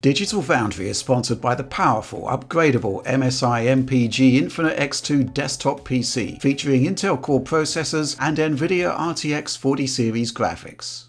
Digital Foundry is sponsored by the powerful, upgradable MSI MPG Infinite X2 desktop PC, featuring Intel Core processors and NVIDIA RTX 40 series graphics.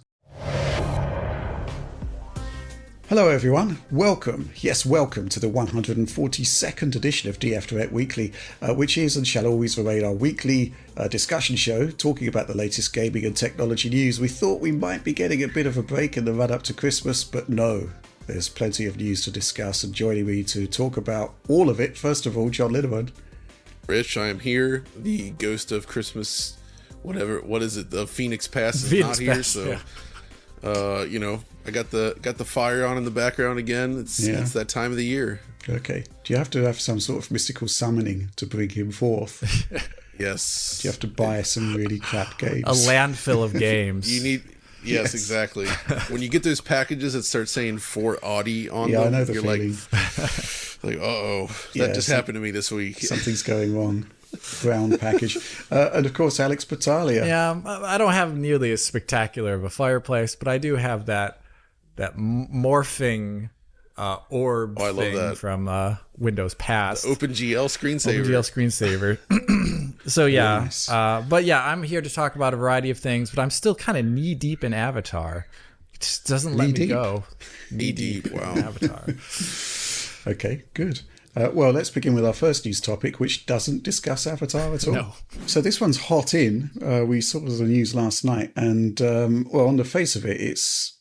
Hello everyone, welcome to the 142nd edition of DF Direct Weekly, which is and shall always remain our weekly discussion show talking about the latest gaming and technology news. We thought we might be getting a bit of a break in the run up to Christmas, but no. There's plenty of news to discuss, and joining me to talk about all of it, first of all, John Linneman. Rich, I am here. The ghost of Christmas, what is it? The Phoenix Pass is not here, so yeah. I got the fire on in the background again. It's that time of the year. Okay. Do you have to have some sort of mystical summoning to bring him forth? Yes. Do you have to buy some really crap games? A landfill of games. You need. Yes, exactly. When you get those packages that start saying for Audi on them, I know the you're feeling. like, uh-oh, that just happened to me this week. Something's going wrong. Brown package. And of course, Alex Battaglia. Yeah, I don't have nearly as spectacular of a fireplace, but I do have that morphing orb thing from Windows Past. The OpenGL screensaver. So yeah, nice. but yeah, I'm here to talk about a variety of things, but I'm still kind of knee deep in Avatar. It just doesn't let me go. Knee deep. Wow. Avatar. Okay, good. Well, let's begin with our first news topic, which doesn't discuss Avatar at all. No. So this one's hot in. We saw the news last night, and on the face of it, it's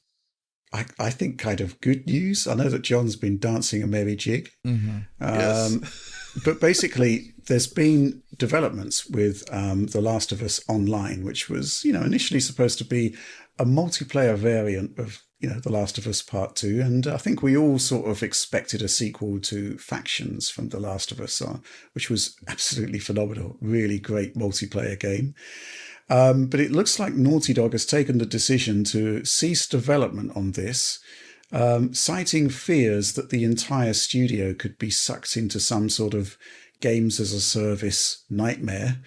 I think kind of good news. I know that John's been dancing a merry jig. Mm-hmm. Yes. But basically, there's been developments with The Last of Us Online, which was, initially supposed to be a multiplayer variant of, The Last of Us Part 2. And I think we all sort of expected a sequel to Factions from The Last of Us, which was absolutely phenomenal. Really great multiplayer game. But it looks like Naughty Dog has taken the decision to cease development on this, citing fears that the entire studio could be sucked into some sort of games as a service nightmare.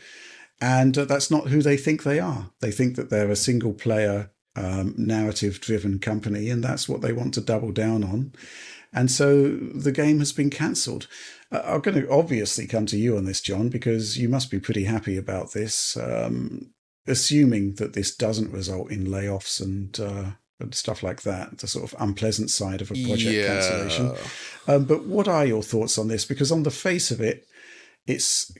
And that's not who they think they are. They think that they're a single player, narrative driven company, and that's what they want to double down on. And so the game has been cancelled. I'm going to obviously come to you on this, John, because you must be pretty happy about this, assuming that this doesn't result in layoffs and stuff like that, the sort of unpleasant side of a project cancellation. But what are your thoughts on this? Because on the face of it, it's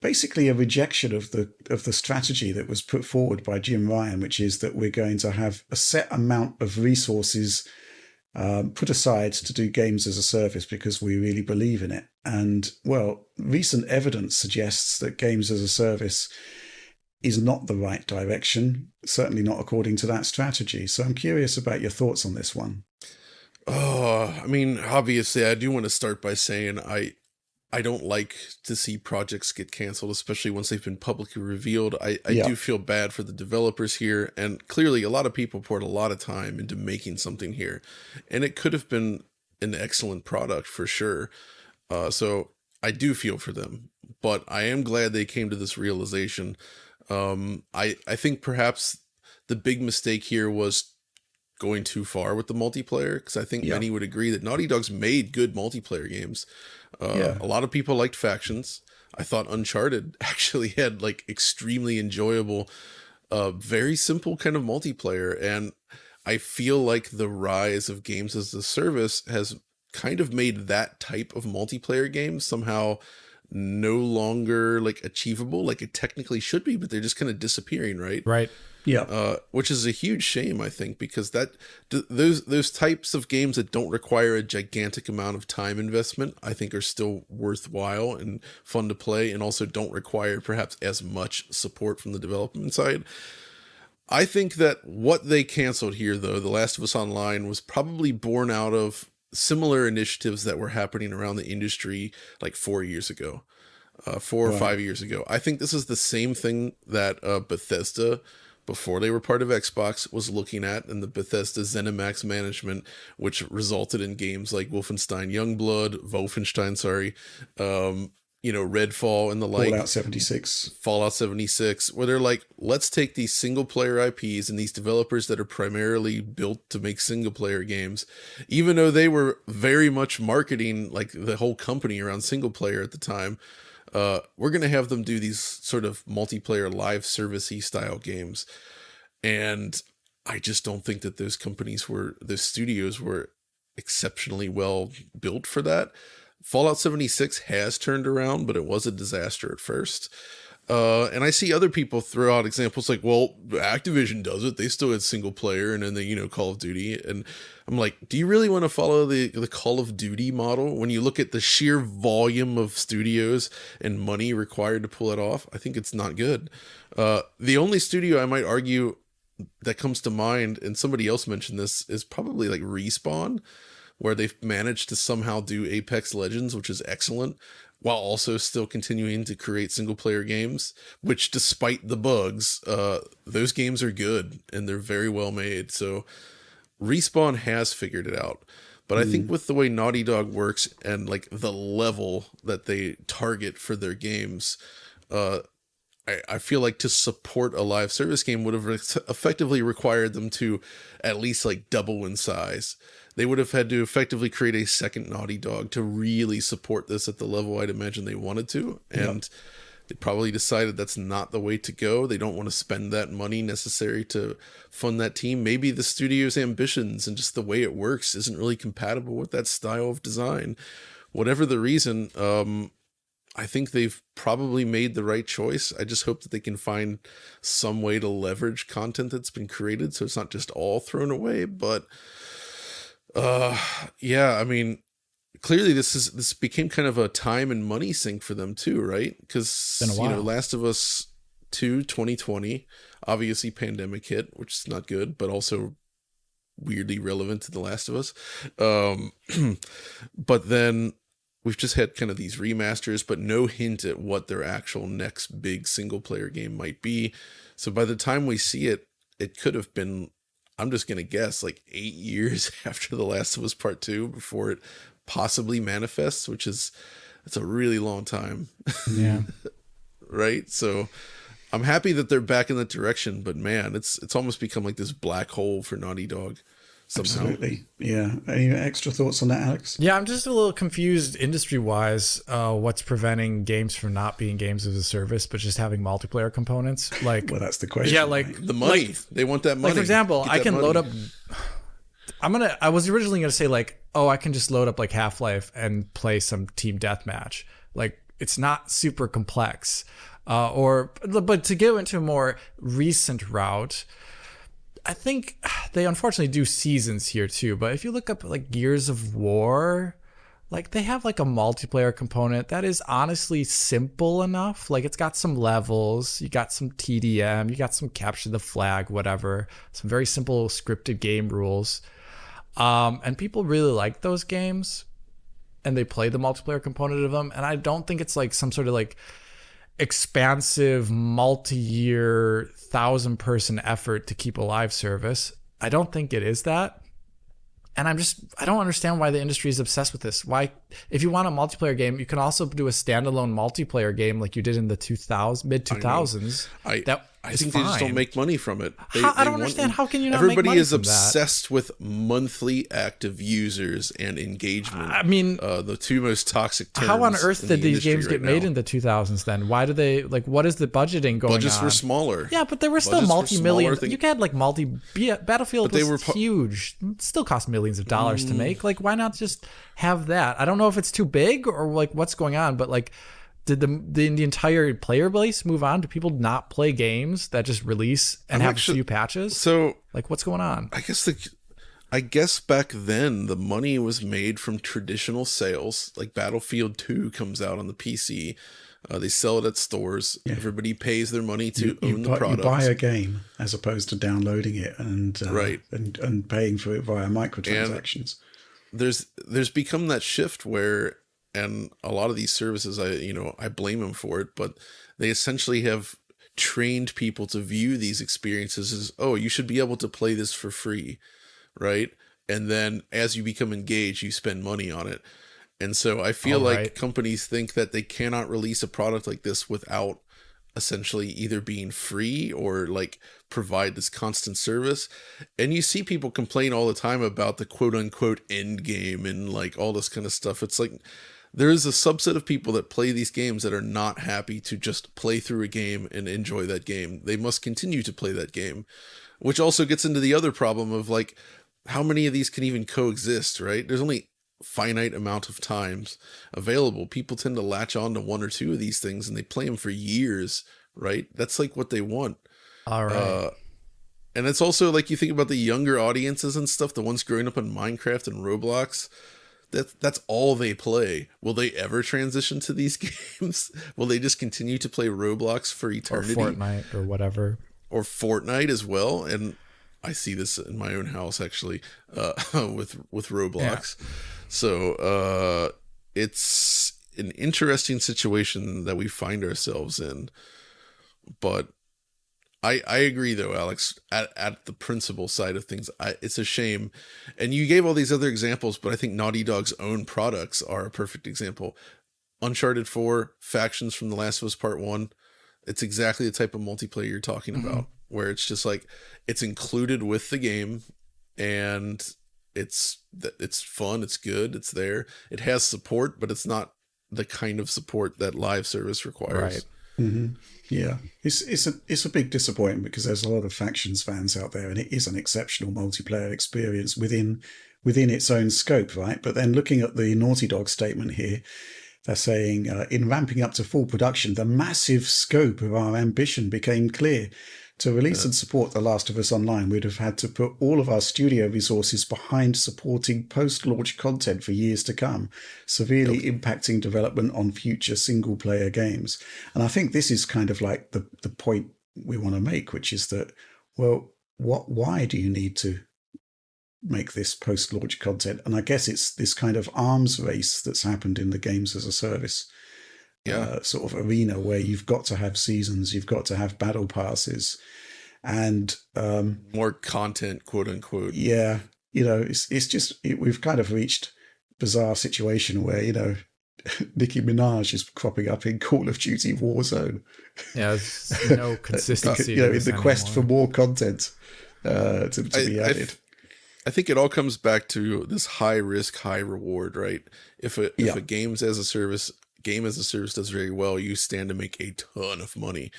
basically a rejection of the strategy that was put forward by Jim Ryan, which is that we're going to have a set amount of resources put aside to do games as a service because we really believe in it. And, well, recent evidence suggests that games as a service is not the right direction, certainly not according to that strategy. So I'm curious about your thoughts on this one. Oh, I mean, obviously, I do want to start by saying I don't like to see projects get canceled, especially once they've been publicly revealed. I do feel bad for the developers here, and clearly a lot of people poured a lot of time into making something here, and it could have been an excellent product for sure. So I do feel for them, but I am glad they came to this realization. I think perhaps the big mistake here was going too far with the multiplayer, because I think many would agree that Naughty Dog's made good multiplayer games. A lot of people liked Factions. I thought Uncharted actually had like extremely enjoyable, very simple kind of multiplayer. And I feel like the rise of games as a service has kind of made that type of multiplayer game somehow no longer like achievable like it technically should be, but they're just kind of disappearing, right? Right. Yeah. Which is a huge shame, I think, because those types of games that don't require a gigantic amount of time investment, I think are still worthwhile and fun to play, and also don't require perhaps as much support from the development side. I think that what they canceled here, though, The Last of Us Online, was probably born out of similar initiatives that were happening around the industry like 4 years ago, 4 or 5 years ago. I think this is the same thing that Bethesda, before they were part of Xbox, was looking at, and the Bethesda ZeniMax management, which resulted in games like Wolfenstein Youngblood, Redfall and the like. Fallout 76. 76, where they're like, let's take these single player IPs and these developers that are primarily built to make single player games, even though they were very much marketing like the whole company around single player at the time. We're going to have them do these sort of multiplayer live service-y style games. And I just don't think that those studios were exceptionally well built for that. Fallout 76 has turned around, but it was a disaster at first. And I see other people throw out examples like, well, Activision does it. They still had single player, and then they, Call of Duty. And I'm like, do you really want to follow the Call of Duty model when you look at the sheer volume of studios and money required to pull it off? I think it's not good. The only studio I might argue that comes to mind, and somebody else mentioned this, is probably like Respawn, where they've managed to somehow do Apex Legends, which is excellent, while also still continuing to create single player games, which despite the bugs, those games are good and they're very well made. So Respawn has figured it out. But I think with the way Naughty Dog works and like the level that they target for their games, I feel like to support a live service game would have effectively required them to at least like double in size. They would have had to effectively create a second Naughty Dog to really support this at the level I'd imagine they wanted to. And they probably decided that's not the way to go. They don't want to spend that money necessary to fund that team. Maybe the studio's ambitions and just the way it works isn't really compatible with that style of design. Whatever the reason, I think they've probably made the right choice. I just hope that they can find some way to leverage content that's been created so it's not just all thrown away. But yeah, I mean, clearly this became kind of a time and money sink for them too, right? Because Last of Us 2 2020, obviously pandemic hit, which is not good, but also weirdly relevant to The Last of Us. But then we've just had kind of these remasters, but no hint at what their actual next big single player game might be. So by the time we see it, it could have been, I'm just going to guess, like 8 years after The Last of Us Part 2 before it possibly manifests, that's a really long time. Yeah. Right? So I'm happy that they're back in that direction, but man, it's almost become like this black hole for Naughty Dog somehow. Absolutely. Yeah. Any extra thoughts on that, Alex? Yeah, I'm just a little confused industry-wise, what's preventing games from not being games as a service, but just having multiplayer components. Like, well, that's the question. Yeah, like right? The money. Like, they want that money. Like, for example, I can load up. money. I was originally gonna say like, oh, I can just load up like Half-Life and play some team deathmatch. Like, it's not super complex. But to go into a more recent route, I think they unfortunately do seasons here too. But if you look up like Gears of War, like they have like a multiplayer component that is honestly simple enough. Like it's got some levels, you got some TDM, you got some capture the flag, whatever, some very simple scripted game rules. And people really like those games and they play the multiplayer component of them. And I don't think it's like some sort of like expansive multi-year 1,000-person effort to keep a live service. I don't think it is that. And I don't understand why the industry is obsessed with this. Why, if you want a multiplayer game, you can also do a standalone multiplayer game like you did in the mid 2000s. I think they just don't make money from it. I don't understand. How can you not make money from that? Everybody is obsessed with monthly active users and engagement. I mean, the two most toxic terms. How on earth did these games get made now. in the 2000s then? Why do they, like, what is the budgeting going Budgets on? were smaller. Yeah, but they were still multi-million. You had like Battlefield was huge. It still cost millions of dollars to make. Like, why not just have that? I don't know if it's too big or like what's going on, but like, did the entire player base move on? Do people not play games that just release and have a few patches? So, like, what's going on? I guess back then the money was made from traditional sales. Like Battlefield 2 comes out on the PC. They sell it at stores. Yeah. Everybody pays their money to own the product. You buy a game as opposed to downloading it and right. and paying for it via microtransactions. And there's become that shift where, and a lot of these services, I blame them for it, but they essentially have trained people to view these experiences as, oh, you should be able to play this for free, right? And then as you become engaged, you spend money on it. And so I feel All like right. companies think that they cannot release a product like this without essentially either being free or like provide this constant service. And you see people complain all the time about the quote unquote end game and like all this kind of stuff. It's like there is a subset of people that play these games that are not happy to just play through a game and enjoy that game. They must continue to play that game, which also gets into the other problem of like how many of these can even coexist, right? There's only finite amount of times available. People tend to latch on to one or two of these things and they play them for years, right? That's like what they want. All right. And it's also like you think about the younger audiences and stuff, the ones growing up on Minecraft and Roblox, that's all they play. Will they ever transition to these games? Will they just continue to play Roblox for Or eternity? Fortnite or whatever. Or Fortnite as well? And I see this in my own house actually, with Roblox. Yeah. So it's an interesting situation that we find ourselves in. But I agree though, Alex, at the principle side of things, it's a shame. And you gave all these other examples, but I think Naughty Dog's own products are a perfect example. Uncharted 4, Factions from The Last of Us Part 1. It's exactly the type of multiplayer you're talking about, where it's just like it's included with the game and it's fun, it's good, it's there. It has support, but it's not the kind of support that live service requires. Right. Yeah, it's a big disappointment because there's a lot of Factions fans out there, and it is an exceptional multiplayer experience within its own scope, right? But then looking at the Naughty Dog statement here, they're saying, in ramping up to full production, the massive scope of our ambition became clear. To release and support The Last of Us Online, we'd have had to put all of our studio resources behind supporting post-launch content for years to come, severely impacting development on future single-player games. And I think this is kind of like the point we want to make, which is that, well, why do you need to make this post-launch content? And I guess it's this kind of arms race that's happened in the games as a service sort of arena where you've got to have seasons, you've got to have battle passes, and more content, quote unquote. Yeah, it's just we've kind of reached bizarre situation where Nicki Minaj is cropping up in Call of Duty Warzone. Yeah, there's no consistency. in the quest for more content to be added. I think it all comes back to this high risk, high reward, right? If a game as a service does very well, you stand to make a ton of money.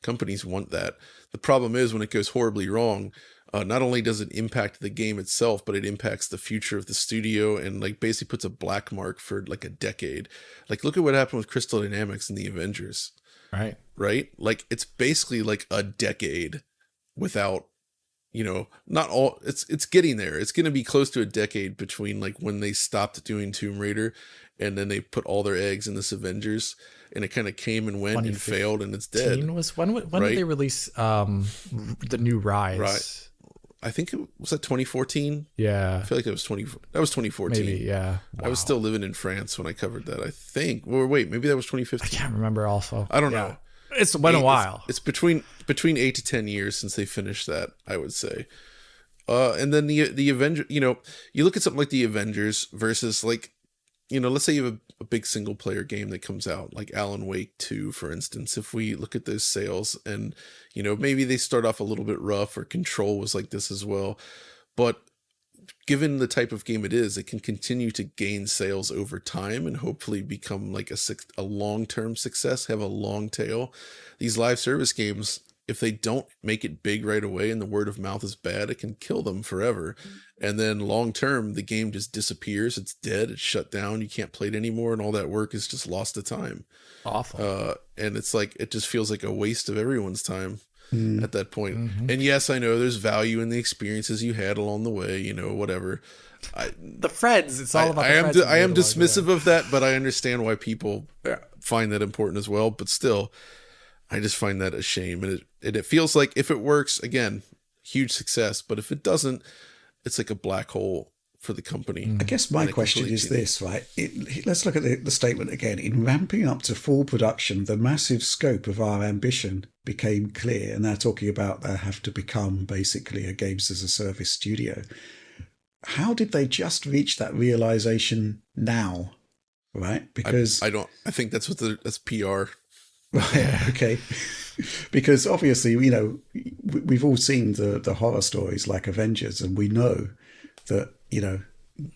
Companies want that. The problem is when it goes horribly wrong, not only does it impact the game itself, but it impacts the future of the studio and like basically puts a black mark for like a decade. Like look at what happened with Crystal Dynamics and the Avengers. Right? Like it's basically like a decade without, not all, it's getting there. It's going to be close to a decade between like when they stopped doing Tomb Raider and then they put all their eggs in this Avengers, and it kind of came and went and failed, and it's dead. When did they release the new Rise? Right. I think it was that 2014. Yeah, I feel like that was 2014. Maybe, yeah. Wow. I was still living in France when I covered that. I think. Well, wait, maybe that was 2015. I can't remember. Also, I don't know. It's been a while. It's between 8 to 10 years since they finished that, I would say. And then the Avengers. You look at something like the Avengers versus like. Let's say you have a big single player game that comes out, like Alan Wake 2, for instance. If we look at those sales and, maybe they start off a little bit rough, or Control was like this as well. But given the type of game it is, it can continue to gain sales over time and hopefully become like a long-term success, have a long tail. These live service games, if they don't make it big right away and the word of mouth is bad, it can kill them forever. And then long term, the game just disappears. It's dead. It's shut down. You can't play it anymore. And all that work is just lost to time. Awful. And it's like, it just feels like a waste of everyone's time at that point. Mm-hmm. And yes, I know there's value in the experiences you had along the way, whatever. The Freds. It's all about the Freds. I am dismissive of that, but I understand why people find that important as well. But still, I just find that a shame. And it feels like if it works, again, huge success. But if it doesn't, it's like a black hole for the company. I guess my question is this, right? Let's look at the statement again. In ramping up to full production, the massive scope of our ambition became clear. And they're talking about they have to become basically a games as a service studio. How did they just reach that realization now? right? Because I think that's that's PR. okay. Because obviously, we've all seen the horror stories like Avengers, and we know that,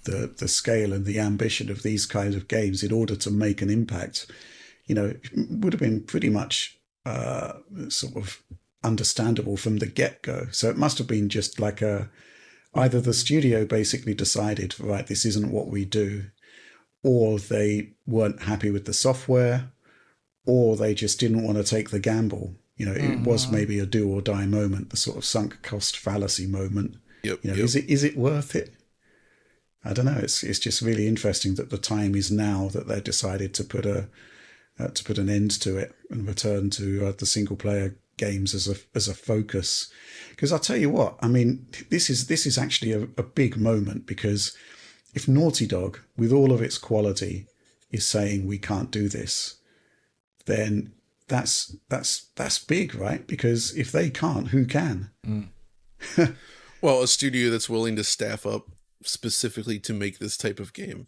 the scale and the ambition of these kinds of games in order to make an impact, would have been pretty much sort of understandable from the get-go. So it must have been just like either the studio basically decided, right, this isn't what we do, or they weren't happy with the software, or they just didn't want to take the gamble. It was maybe a do or die moment, the sort of sunk cost fallacy moment. Yep. Is it worth it? I don't know. It's just really interesting that the time is now that they decided to put an end to it and return to the single player games as a focus. Because I'll tell you what, I mean, this is actually a big moment, because if Naughty Dog, with all of its quality, is saying we can't do this, then that's big, right? Because if they can't, who can? Well, a studio that's willing to staff up specifically to make this type of game.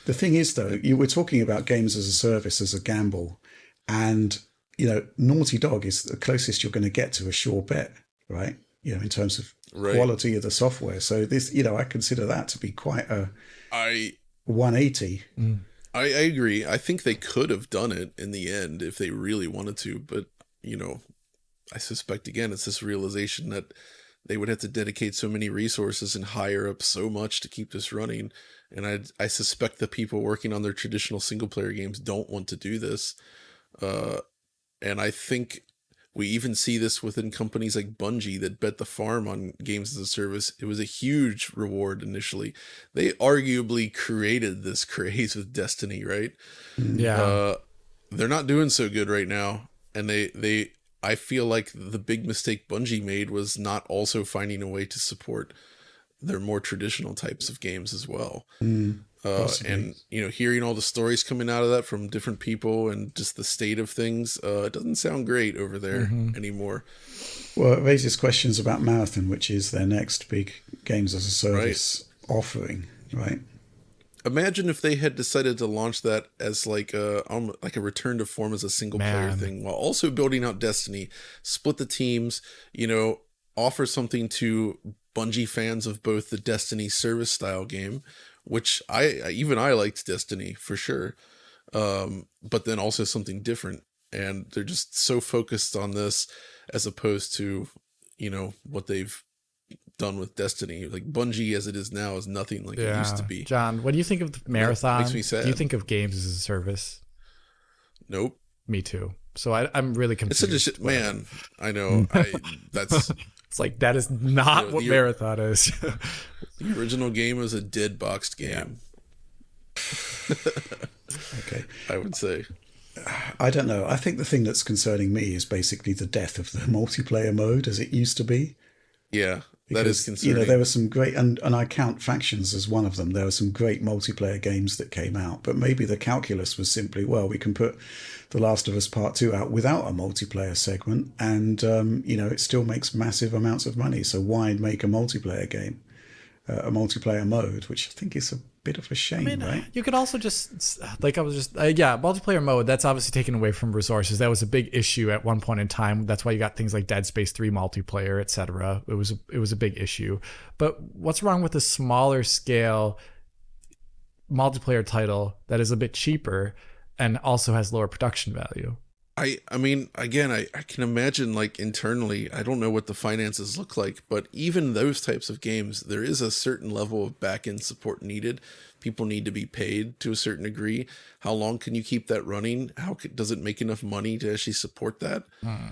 The thing is, though, you were talking about games as a service, as a gamble, and Naughty Dog is the closest you're going to get to a sure bet, right? In terms of quality of the software. So this, I consider that to be quite a 180. I agree. I think they could have done it in the end if they really wanted to, but I suspect again it's this realization that they would have to dedicate so many resources and hire up so much to keep this running. And I suspect the people working on their traditional single player games don't want to do this. And I think we even see this within companies like Bungie that bet the farm on games as a service. It was a huge reward initially. They arguably created this craze with Destiny, right? Yeah. They're not doing so good right now. And I feel like the big mistake Bungie made was not also finding a way to support their more traditional types of games as well. And hearing all the stories coming out of that from different people and just the state of things, it doesn't sound great over there anymore. Well, it raises questions about Marathon, which is their next big games as a service offering, right? Imagine if they had decided to launch that as like a return to form as a single player thing, while also building out Destiny, split the teams, offer something to Bungie fans of both the Destiny service style game, which I liked Destiny for sure, but then also something different. And they're just so focused on this as opposed to, what they've done with Destiny. Like Bungie as it is now is nothing like it used to be. John, what do you think of the Marathon? Makes me sad. Do you think of games as a service? Nope. Me too. So I'm really confused. It's such a man. I know. That's it's like that is not what Marathon is. The original game was a dead boxed game. Okay. I would say. I don't know. I think the thing that's concerning me is basically the death of the multiplayer mode as it used to be. Yeah, because, that is concerning. There were some great, and I count Factions as one of them. There were some great multiplayer games that came out, but maybe the calculus was simply, well, we can put The Last of Us Part 2 out without a multiplayer segment, and, it still makes massive amounts of money. So why make a multiplayer game, a multiplayer mode, which I think is a bit of a shame, right? You could also just, multiplayer mode, that's obviously taken away from resources. That was a big issue at one point in time. That's why you got things like Dead Space 3 multiplayer, etc. It was a big issue. But what's wrong with a smaller scale multiplayer title that is a bit cheaper and also has lower production value? I mean, again, I can imagine like internally, I don't know what the finances look like, but even those types of games, there is a certain level of back-end support needed. People need to be paid to a certain degree. How long can you keep that running? Does it make enough money to actually support that?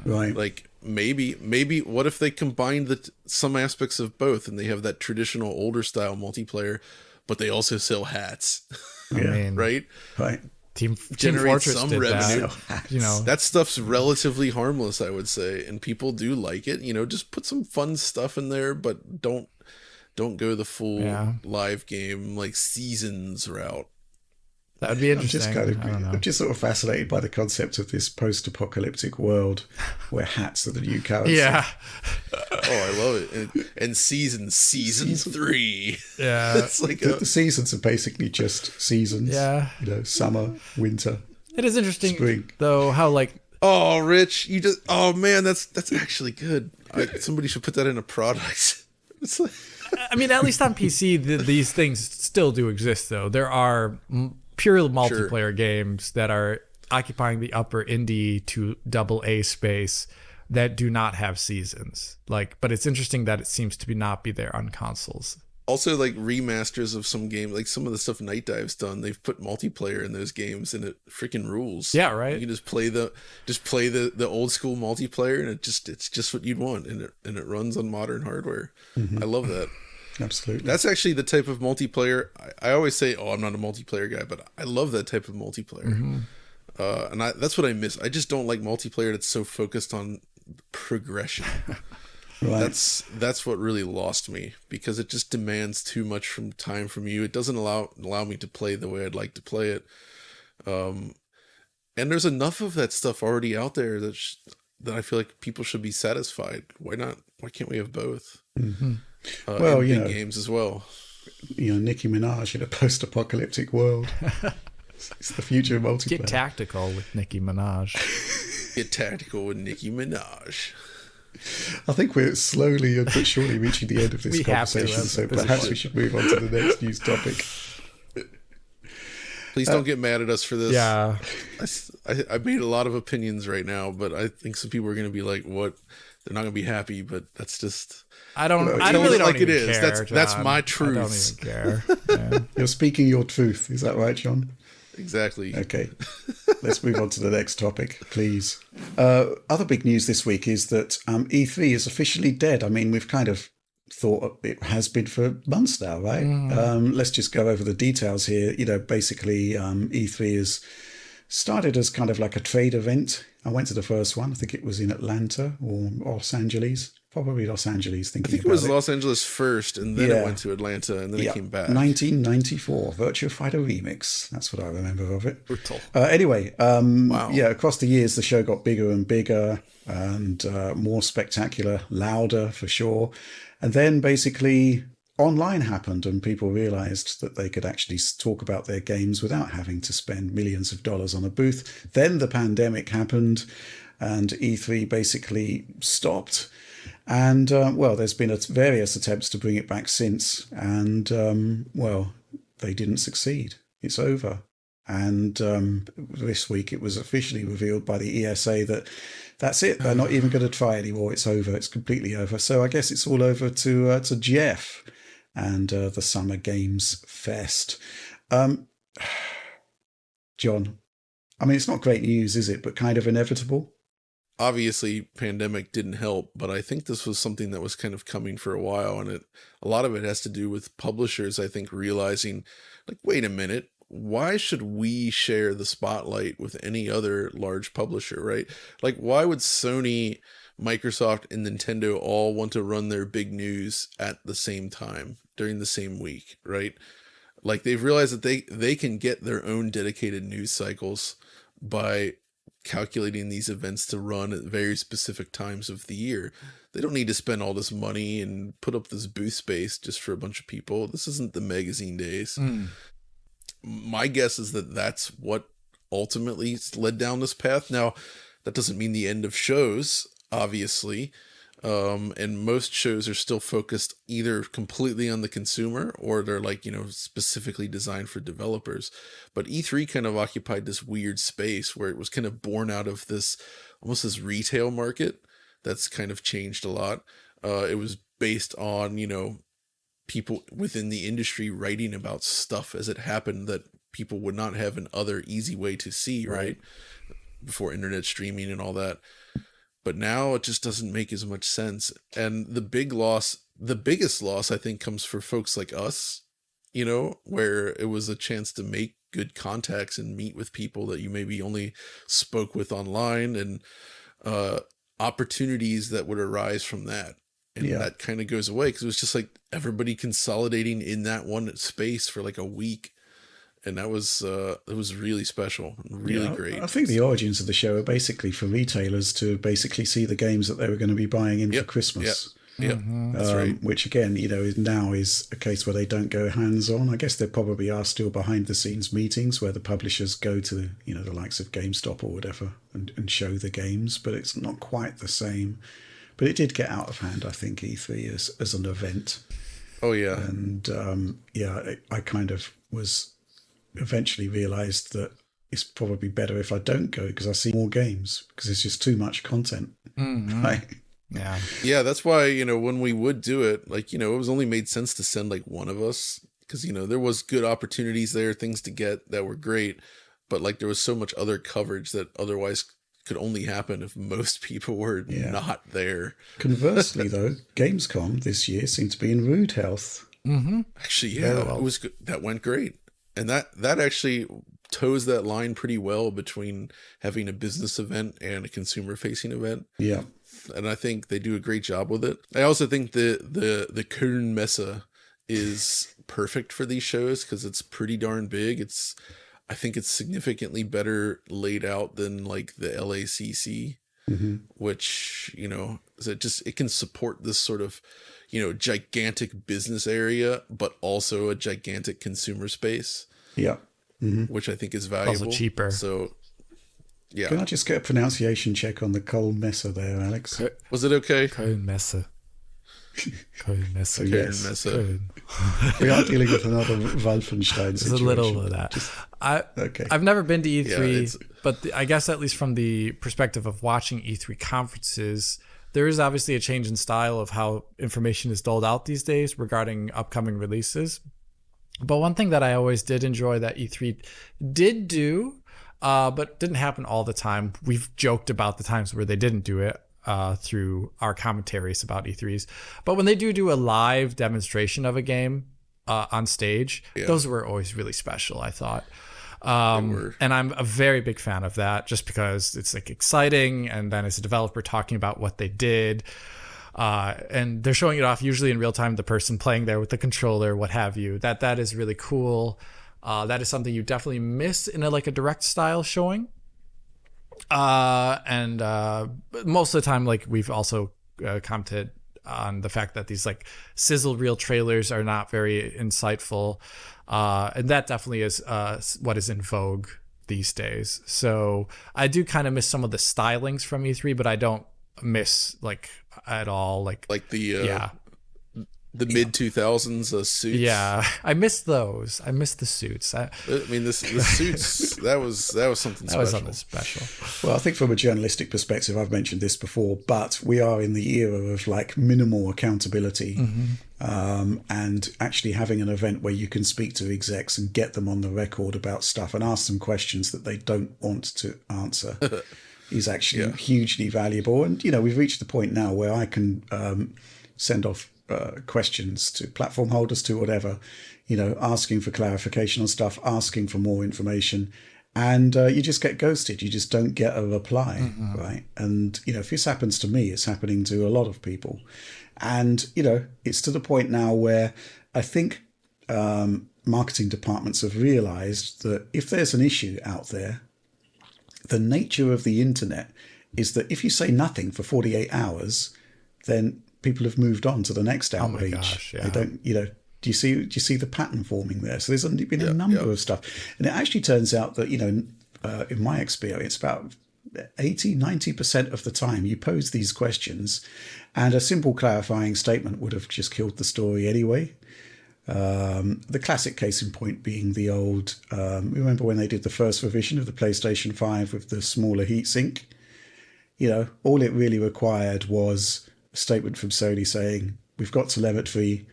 Right. Like maybe what if they combine some aspects of both and they have that traditional older style multiplayer, but they also sell hats, right? Right. Team Generate Fortress some did revenue. That. That stuff's relatively harmless, I would say, and people do like it. Just put some fun stuff in there, but don't go the full live game like seasons route. That would be interesting. I'm just sort of fascinated by the concept of this post-apocalyptic world where hats are the new currency. Yeah. I love it. And season 3. Yeah. It's like the seasons are basically just seasons. Yeah. Summer, winter. It is interesting, spring. though, how like. Oh, Rich, man, that's actually good. Somebody should put that in a product. It's like. I mean, at least on PC, these things still do exist, though. There are pure multiplayer games that are occupying the upper indie to AA space that do not have seasons. But it's interesting that it seems to not be there on consoles. Also, like remasters of some game, like some of the stuff Night Dive's done, they've put multiplayer in those games, and it freaking rules. Yeah, right. You can just play the old school multiplayer, and it's just what you'd want, and it runs on modern hardware. I love that. Absolutely. That's actually the type of multiplayer. I always say, I'm not a multiplayer guy, but I love that type of multiplayer. And that's what I miss. I just don't like multiplayer that's so focused on progression. Right. That's what really lost me, because it just demands too much time from you. It doesn't allow me to play the way I'd like to play it. And there's enough of that stuff already out there that I feel like people should be satisfied. Why not? Why can't we have both? Well, big games as well. Nicki Minaj in a post-apocalyptic world. It's the future of multiplayer. Get tactical with Nicki Minaj. Get tactical with Nicki Minaj. I think we're slowly but surely reaching the end of this conversation, so perhaps we should move on to the next news topic. Please don't get mad at us for this. Yeah. I made a lot of opinions right now, but I think some people are going to be like, what? They're not going to be happy, but that's just... I really don't like even it is. care, That's my truth. I don't even care. Yeah. You're speaking your truth. Is that right, John? Exactly. Okay. Let's move on to the next topic, please. Other big news this week is that E3 is officially dead. I mean, we've kind of thought it has been for months now, right? Let's just go over the details here. Basically, E3 is started as kind of like a trade event. I went to the first one. I think it was in Atlanta or Los Angeles. Probably Los Angeles, I think it was Los Angeles first, and then it went to Atlanta, and then it came back. 1994, Virtua Fighter Remix. That's what I remember of it. Brutal. Anyway, wow. Across the years, the show got bigger and bigger and more spectacular, louder for sure. And then basically online happened, and people realized that they could actually talk about their games without having to spend millions of dollars on a booth. Then the pandemic happened, and E3 basically stopped. And, there's been various attempts to bring it back since. And, they didn't succeed. It's over. And this week it was officially revealed by the ESA that that's it. They're not even going to try anymore. It's over. It's completely over. So I guess it's all over to Jeff and the Summer Games Fest. John, I mean, it's not great news, is it? But kind of inevitable. Obviously, pandemic didn't help, but I think this was something that was kind of coming for a while, and a lot of it has to do with publishers, I think, realizing, like, wait a minute, why should we share the spotlight with any other large publisher, right? Like, why would Sony, Microsoft, and Nintendo all want to run their big news at the same time during the same week, right? Like, they've realized that they can get their own dedicated news cycles by calculating these events to run at very specific times of the year. They don't need to spend all this money and put up this booth space just for a bunch of people. This isn't the magazine days. My guess is that that's what ultimately led down this path. Now, that doesn't mean the end of shows, obviously. And most shows are still focused either completely on the consumer, or they're like, specifically designed for developers. But E3 kind of occupied this weird space where it was kind of born out of this, almost this retail market that's kind of changed a lot. It was based on, people within the industry writing about stuff as it happened that people would not have an other easy way to see, right? Before internet streaming and all that. But now it just doesn't make as much sense. And the biggest loss, I think, comes for folks like us, where it was a chance to make good contacts and meet with people that you maybe only spoke with online, and opportunities that would arise from that. And that kind of goes away, because it was just like everybody consolidating in that one space for like a week. and that was it was really special, really great. I think the origins of the show are basically for retailers to basically see the games that they were going to be buying in for Christmas. Yep, that's right. Which again, now is a case where they don't go hands-on. I guess there probably are still behind-the-scenes meetings where the publishers go to, the likes of GameStop or whatever and show the games, but it's not quite the same. But it did get out of hand, I think, E3 as an event. Oh, yeah. And, I kind of was eventually realised that it's probably better if I don't go because I see more games because there's just too much content. Mm-hmm. Right? Yeah, that's why, when we would do it, like, it was only made sense to send like one of us because, there was good opportunities there, things to get that were great. But like there was so much other coverage that otherwise could only happen if most people were not there. Conversely, though, Gamescom this year seemed to be in rude health. Mm-hmm. Actually, it was good. That went great. And that actually toes that line pretty well between having a business event and a consumer-facing event. Yeah. And I think they do a great job with it. I also think the Köln Messe is perfect for these shows because it's pretty darn big. I think it's significantly better laid out than like the LACC, which, it can support this sort of, gigantic business area, but also a gigantic consumer space. Yeah. Which I think is valuable. Also cheaper. So, yeah. Can I just get a pronunciation check on the Köln Messe there, Alex? Was it okay? Köln Messe. Köln Messe. So, yes. We are dealing with another Wolfenstein situation. There's a little of that. I've never been to E3, but I guess at least from the perspective of watching E3 conferences, there is obviously a change in style of how information is doled out these days regarding upcoming releases. But one thing that I always did enjoy that E3 did do, but didn't happen all the time. We've joked about the times where they didn't do it through our commentaries about E3s. But when they do a live demonstration of a game on stage, those were always really special, I thought. And I'm a very big fan of that just because it's like exciting. And then as a developer talking about what they did, and they're showing it off usually in real time, the person playing there with the controller, what have you, that is really cool. That is something you definitely miss in a direct style showing. And most of the time, like we've also commented on the fact that these like sizzle reel trailers are not very insightful. And that definitely is what is in vogue these days. So I do kind of miss some of the stylings from E3, but I don't miss at all like the mid 2000s suits. Yeah, I miss those. I miss the suits. I mean, the suits that was something special. That was something special. Well, I think from a journalistic perspective, I've mentioned this before, but we are in the era of minimal accountability, and actually having an event where you can speak to execs and get them on the record about stuff and ask them questions that they don't want to answer. Is actually hugely valuable. And, we've reached the point now where I can send off questions to platform holders, to whatever, asking for clarification on stuff, asking for more information, and you just get ghosted. You just don't get a reply, right? And, if this happens to me, it's happening to a lot of people. And, it's to the point now where I think marketing departments have realized that if there's an issue out there, the nature of the internet is that if you say nothing for 48 hours, then people have moved on to the next outrage. Oh my gosh, yeah. They don't, do you see the pattern forming there? So there's been a number of stuff. And it actually turns out that, in my experience, about 80-90% of the time you pose these questions and a simple clarifying statement would have just killed the story anyway. The classic case in point being the old, remember when they did the first revision of the PlayStation 5 with the smaller heatsink? All it really required was a statement from Sony saying, we've got telemetry,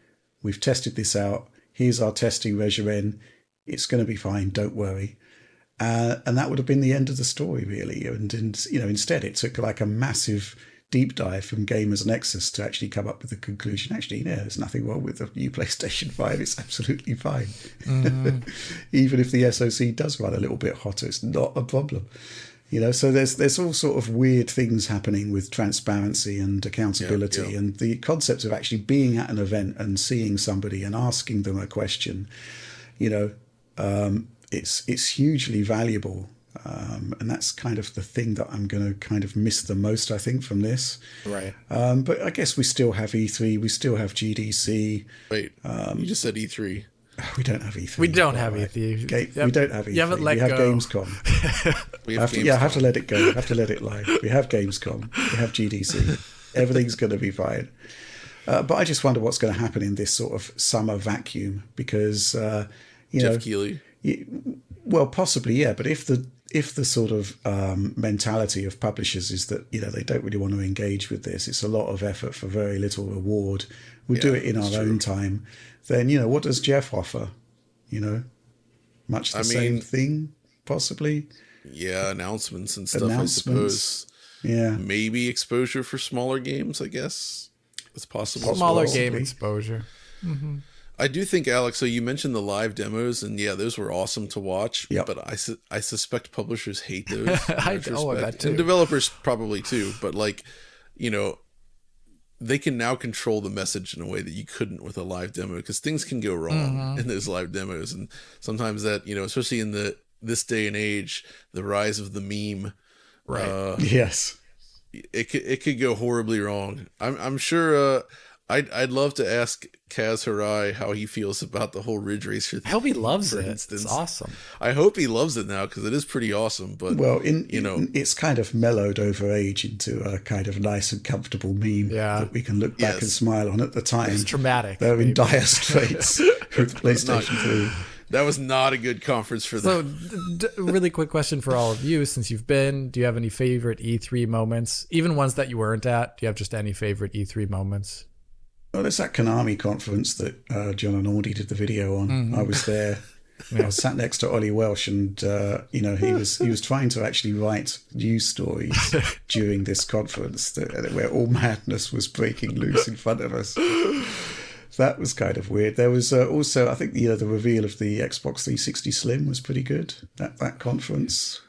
we've tested this out, here's our testing regimen, it's going to be fine, don't worry. And that would have been the end of the story, really. And instead it took a massive deep dive from Gamers Nexus to actually come up with the conclusion, actually, there's nothing wrong with the new PlayStation 5, it's absolutely fine. Even if the SoC does run a little bit hotter, it's not a problem. So there's all sort of weird things happening with transparency and accountability, and the concept of actually being at an event and seeing somebody and asking them a question, it's hugely valuable. And that's kind of the thing that I'm going to kind of miss the most, I think, from this. Right. But I guess we still have E3, we still have GDC. Wait, you just said E3. We don't have E3. We don't have E3. We don't have E3. You haven't let we have go. Gamescom. We have I have to let it go. I have to let it lie. We have Gamescom. We have GDC. Everything's going to be fine. But I just wonder what's going to happen in this sort of summer vacuum because, Jeff Keighley. Well, possibly, yeah. But if the sort of mentality of publishers is that they don't really want to engage with this, it's a lot of effort for very little reward. We'll do it in our own time. Then what does Jeff offer? Much the same thing, possibly. Yeah, announcements and stuff. I suppose. Yeah, maybe exposure for smaller games. I guess it's possible. Smaller game exposure. Mm-hmm. I do think, Alex, so you mentioned the live demos, and yeah, those were awesome to watch. Yep. But I suspect publishers hate those. I bet too. And developers probably too. But they can now control the message in a way that you couldn't with a live demo because things can go wrong in those live demos, and sometimes that especially in this day and age, the rise of the meme. Right. Yes. It could go horribly wrong. I'm sure. I'd love to ask Kaz Hirai how he feels about the whole Ridge Racer thing. I hope he loves for it. Instance. It's awesome. I hope he loves it now because it is pretty awesome. But it's kind of mellowed over age into a kind of nice and comfortable meme that we can look back and smile on. At the time, it's traumatic. They're in dire straits with PlayStation 3. That was not a good conference for them. So, really quick question for all of you. Since you've been, do you have any favorite E3 moments? Even ones that you weren't at? Do you have just any favorite E3 moments? Well, there's that Konami conference that John and Audie did the video on. Mm-hmm. I was there. I was sat next to Ollie Welsh, and he was trying to actually write news stories during this conference where all madness was breaking loose in front of us. That was kind of weird. There was also, I think, the reveal of the Xbox 360 Slim was pretty good at that conference,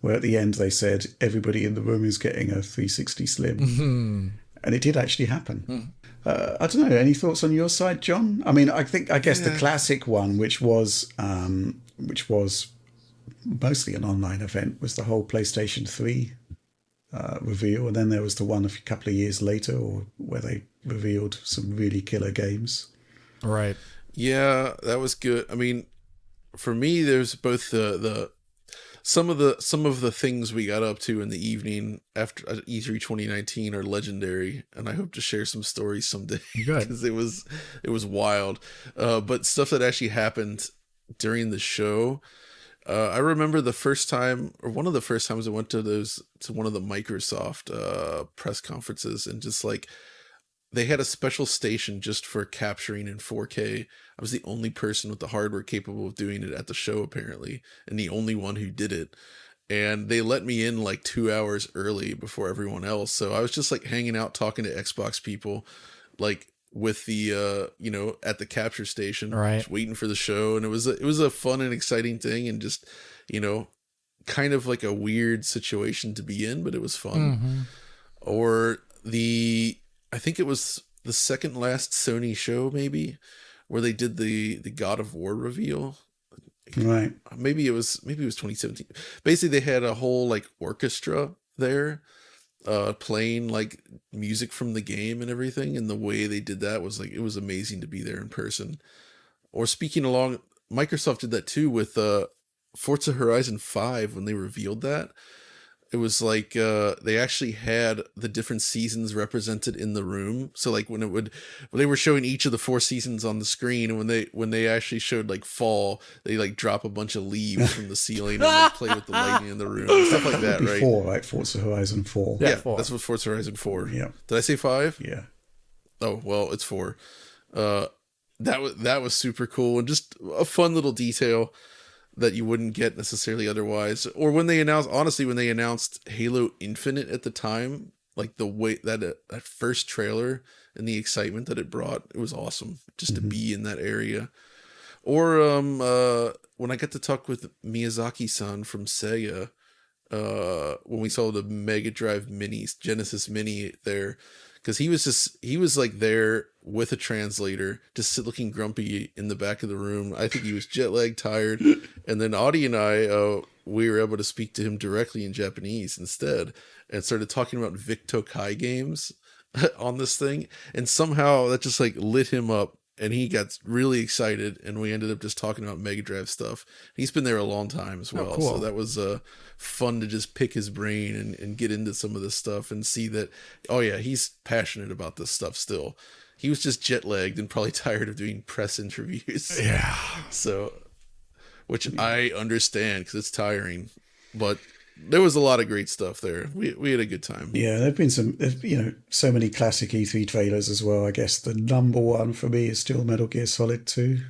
where at the end they said everybody in the room is getting a 360 Slim, and it did actually happen. I don't know. Any thoughts on your side, John? I mean, I guess the classic one, which was mostly an online event, was the whole PlayStation 3 reveal, and then there was the one a couple of years later, where they revealed some really killer games. Right. Yeah, that was good. I mean, for me, there's both the some of the things we got up to in the evening after E3 2019 are legendary, and I hope to share some stories someday because it was wild. But stuff that actually happened during the show. I remember the first time, or one of the first times I went to one of the Microsoft press conferences, and just they had a special station just for capturing in 4K. I was the only person with the hardware capable of doing it at the show, apparently, and the only one who did it. And they let me in 2 hours early before everyone else. So I was just hanging out, talking to Xbox people, with the at the capture station, just waiting for the show. And it was a fun and exciting thing, and just kind of a weird situation to be in, but it was fun. Or I think it was the second last Sony show, maybe, where they did the God of War reveal. Right. Maybe it was 2017. Basically, they had a whole orchestra there, playing music from the game and everything. And the way they did that was it was amazing to be there in person. Or speaking along, Microsoft did that too with Forza Horizon 5 when they revealed that. It was they actually had the different seasons represented in the room. So when they were showing each of the 4 seasons on the screen, and when they actually showed fall, they drop a bunch of leaves from the ceiling and play with the lighting in the room, stuff like that, right? 4, right? Forza Horizon 4. Yeah, 4. That's what Forza Horizon 4. Yeah. Did I say 5? Yeah. Oh well, it's 4. That was super cool, and just a fun little detail that you wouldn't get necessarily otherwise. Or when they announced Halo Infinite at the time, the way that first trailer and the excitement that it brought, it was awesome just to be in that area. Or when I got to talk with Miyazaki-san from Sega, when we saw the Mega Drive Minis, Genesis Mini there, because he was like there with a translator, just looking grumpy in the back of the room. I think he was jet lagged, tired, and then Audie and I, we were able to speak to him directly in Japanese instead, and started talking about Vic Tokai games on this thing, and somehow that just like lit him up. And he got really excited, and we ended up just talking about Mega Drive stuff. He's been there a long time as well, cool. so that was fun to just pick his brain and get into some of this stuff and see that, oh yeah, he's passionate about this stuff still. He was just jet-lagged and probably tired of doing press interviews. Yeah. So, which I understand because it's tiring, but there was a lot of great stuff there. We had a good time. Yeah, there've been so many classic E3 trailers as well. I guess the number one for me is still Metal Gear Solid 2.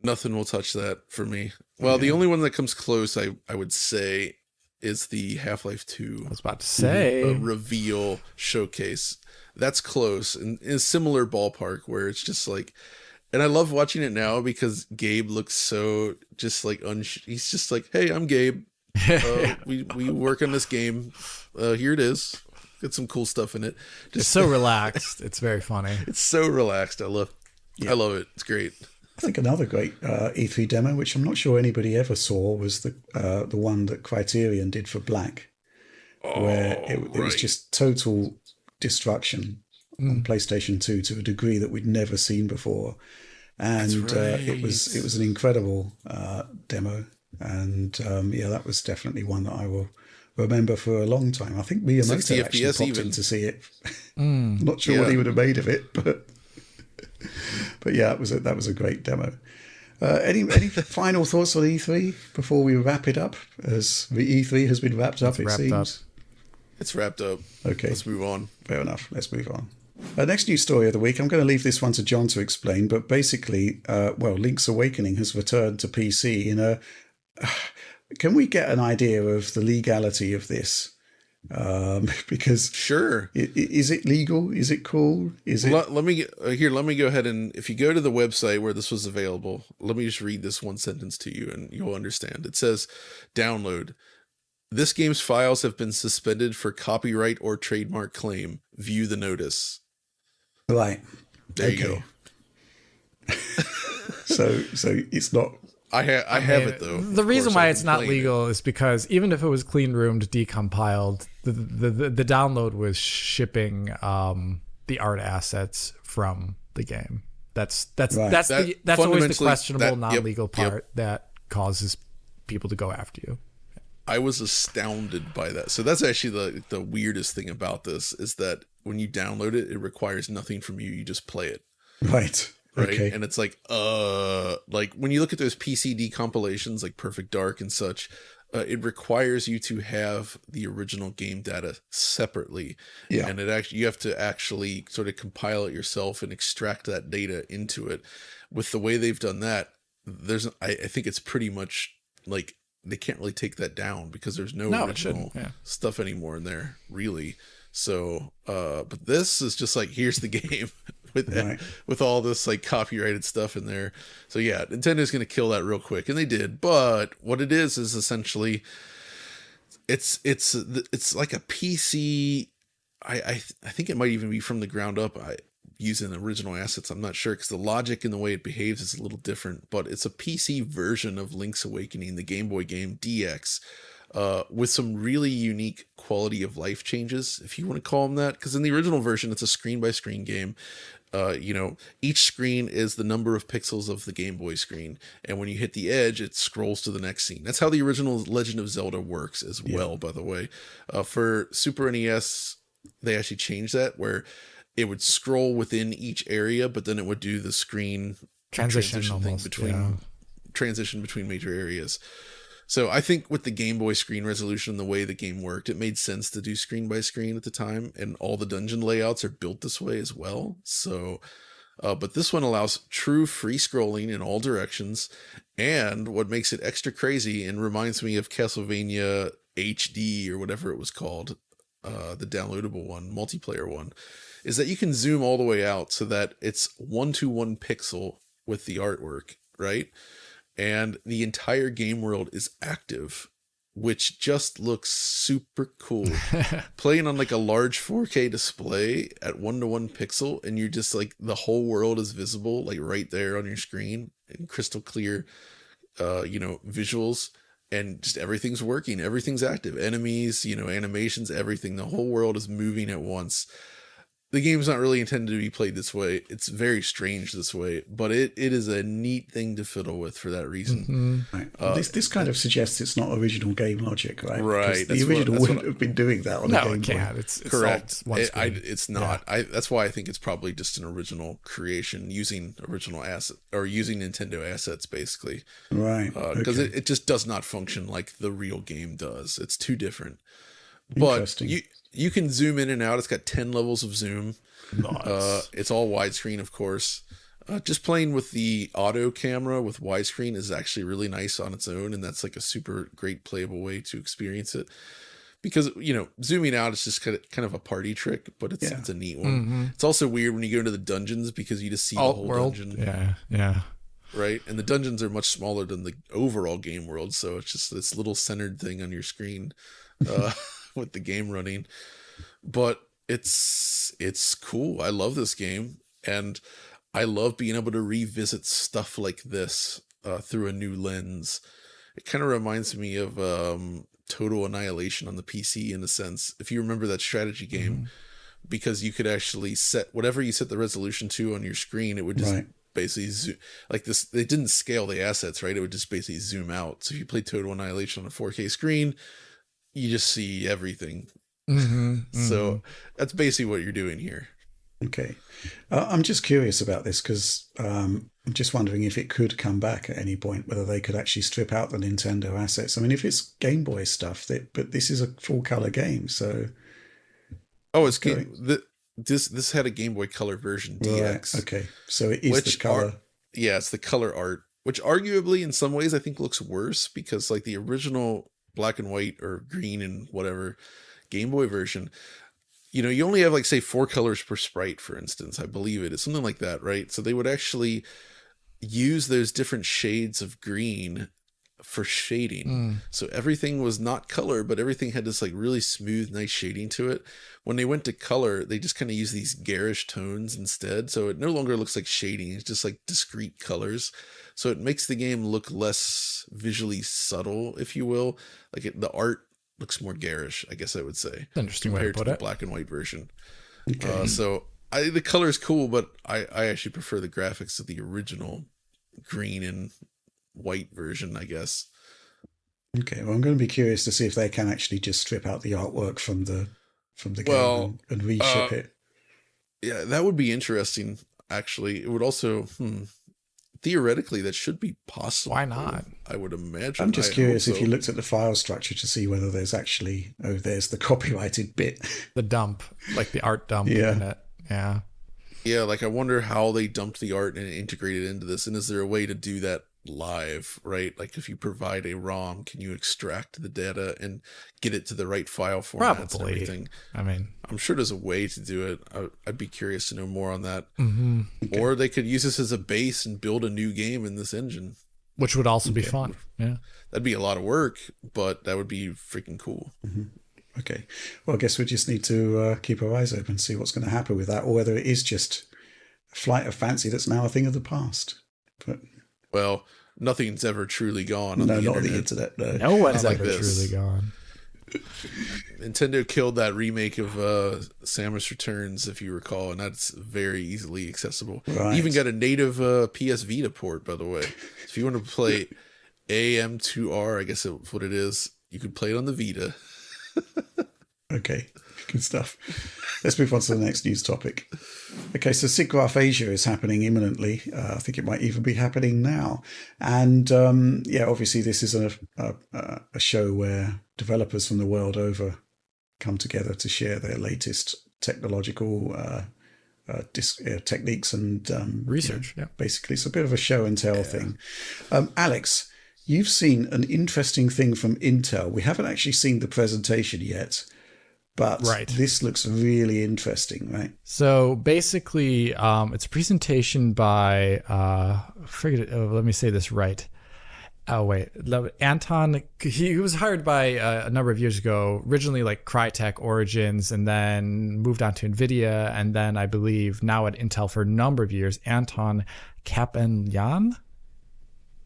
Nothing will touch that for me. Well, the only one that comes close, I would say, is the Half-Life 2. I was about to say. Reveal showcase. That's close, and in a similar ballpark where it's just like, and I love watching it now because Gabe looks so just like, he's just like, hey, I'm Gabe. We work on this game. Here it is. Got some cool stuff in it. It's so relaxed. It's very funny. It's so relaxed. I love it. It's great. I think another great E3 demo, which I'm not sure anybody ever saw, was the one that Criterion did for Black, where it was just total destruction on PlayStation 2 to a degree that we'd never seen before, and it was an incredible demo. And that was definitely one that I will remember for a long time. I think Miyamoto actually popped in to see it. Not sure what he would have made of it, but yeah, that was a great demo. Any final thoughts on E3 before we wrap it up? As the E3 has been wrapped up, it seems. It's wrapped up. Okay, let's move on. Fair enough. Let's move on. Next news story of the week. I'm going to leave this one to John to explain, but basically, Link's Awakening has returned to PC. Can we get an idea of the legality of this? Because sure, is it legal? Is it cool? Is it? Let me go ahead, and if you go to the website where this was available, let me just read this one sentence to you, and you'll understand. It says, "Download. This game's files have been suspended for copyright or trademark claim. View the notice." Right. There you go. So it's not. I have it though. The reason why it's not legal is because even if it was clean roomed, decompiled, the download was shipping the art assets from the game. That's always the questionable, non-legal part that causes people to go after you. I was astounded by that. So that's actually the weirdest thing about this is that when you download it, it requires nothing from you. You just play it. Right. Okay. And it's like when you look at those PCD compilations like Perfect Dark and such, it requires you to have the original game data separately. Yeah. And you have to actually sort of compile it yourself and extract that data into it. With the way they've done that, I think it's pretty much like they can't really take that down because there's no original stuff anymore in there, really. So, but this is just like, here's the game with all this like copyrighted stuff in there. So yeah, Nintendo's going to kill that real quick, and they did. But what it is essentially, it's like a PC. I think it might even be from the ground up. Using the original assets, I'm not sure because the logic and the way it behaves is a little different. But it's a PC version of Link's Awakening, the Game Boy game DX. With some really unique quality of life changes, if you want to call them that. Because in the original version, it's a screen-by-screen game. Each screen is the number of pixels of the Game Boy screen. And when you hit the edge, it scrolls to the next scene. That's how the original Legend of Zelda works as well, by the way. For Super NES, they actually changed that, where it would scroll within each area, but then it would do the screen transition thing transition between major areas. So I think with the Game Boy screen resolution, the way the game worked, it made sense to do screen by screen at the time, and all the dungeon layouts are built this way as well. So, but this one allows true free scrolling in all directions, and what makes it extra crazy and reminds me of Castlevania HD or whatever it was called, the downloadable one, multiplayer one, is that you can zoom all the way out so that it's 1-to-1 pixel with the artwork, right? And the entire game world is active which just looks super cool. Playing on like a large 4K display at 1:1 pixel, and you're just like, the whole world is visible, like right there on your screen, in crystal clear, visuals, and just everything's working, everything's active, enemies, animations, everything. The whole world is moving at once. The game's not really intended to be played this way. It's very strange this way, but it is a neat thing to fiddle with for that reason. Right. Well, this kind of suggests it's not original game logic, right? Right. The original wouldn't have been doing that on a Game Boy. No, it can't. It's correct. It's not. Yeah. That's why I think it's probably just an original creation using original asset or using Nintendo assets, basically. Right. Because it just does not function like the real game does. It's too different. But you can zoom in and out. It's got 10 levels of zoom. Nice. It's all widescreen, of course. Just playing with the auto camera with widescreen is actually really nice on its own, and that's like a super great playable way to experience it. Because, zooming out is just kind of a party trick, but it's a neat one. Mm-hmm. It's also weird when you go into the dungeons because you just see the whole dungeon. Yeah. Right? And the dungeons are much smaller than the overall game world, so it's just this little centered thing on your screen. With the game running, but it's cool. I love this game, and I love being able to revisit stuff like this through a new lens. It kind of reminds me of Total Annihilation on the PC in a sense, if you remember that strategy game, because you could actually set whatever you set the resolution to on your screen, it would just basically zoom like this. They didn't scale the assets, right? It would just basically zoom out. So if you play Total Annihilation on a 4K screen, you just see everything. So that's basically what you're doing here. Okay. I'm just curious about this because I'm just wondering if it could come back at any point, whether they could actually strip out the Nintendo assets. I mean, if it's Game Boy stuff, but this is a full color game, so. Oh, it's this had a Game Boy Color version, DX. Right. Okay, so it is the color. It's the color art, which arguably in some ways I think looks worse because like the original black and white or green and whatever Game Boy version, you only have like say 4 colors per sprite, for instance. I believe it's something like that, right? So they would actually use those different shades of green for shading. So everything was not color, but everything had this like really smooth, nice shading to it. When they went to color, they just kind of use these garish tones instead. So it no longer looks like shading. It's just like discrete colors. So it makes the game look less visually subtle, if you will. Like the art looks more garish, I guess I would say. Interesting compared to the black and white version. Okay. So the color is cool, but I actually prefer the graphics of the original green and white version, I guess. Okay, well, I'm going to be curious to see if they can actually just strip out the artwork from the game and reship it. Yeah, that would be interesting. Actually, it would also theoretically that should be possible. Why not? I would imagine. I'm just curious if you looked at the file structure to see whether there's actually there's the copyrighted bit, the dump, like the art dump in it. Yeah, like I wonder how they dumped the art and integrated into this, and is there a way to do that live, right? Like if you provide a ROM, can you extract the data and get it to the right file formats? Probably. And everything? I mean, I'm sure there's a way to do it. I'd be curious to know more on that. Okay. Or they could use this as a base and build a new game in this engine, which would also be fun. Yeah, that'd be a lot of work, but that would be freaking cool. Okay, well, I guess we just need to keep our eyes open, see what's going to happen with that, or whether it is just a flight of fancy that's now a thing of the past. But well, nothing's ever truly gone on not the the internet. No one's ever truly gone. Nintendo killed that remake of Samus Returns, if you recall, and that's very easily accessible. Right. Even got a native PS Vita port, by the way. So if you want to play AM2R, I guess that's what it is, you could play it on the Vita. Okay, good stuff. Let's move on to the next news topic. Okay, so SIGGRAPH Asia is happening imminently. I think it might even be happening now. And obviously this is a show where developers from the world over come together to share their latest technological techniques and research. Basically, it's a bit of a show and tell thing. Alex, you've seen an interesting thing from Intel. We haven't actually seen the presentation yet. But this looks really interesting, right? So basically, it's a presentation by, let me say this right, Oh wait, Anton. He was hired by a number of years ago. Originally, like Crytek Origins, and then moved on to Nvidia, and then I believe now at Intel for a number of years. Anton Kapenyan.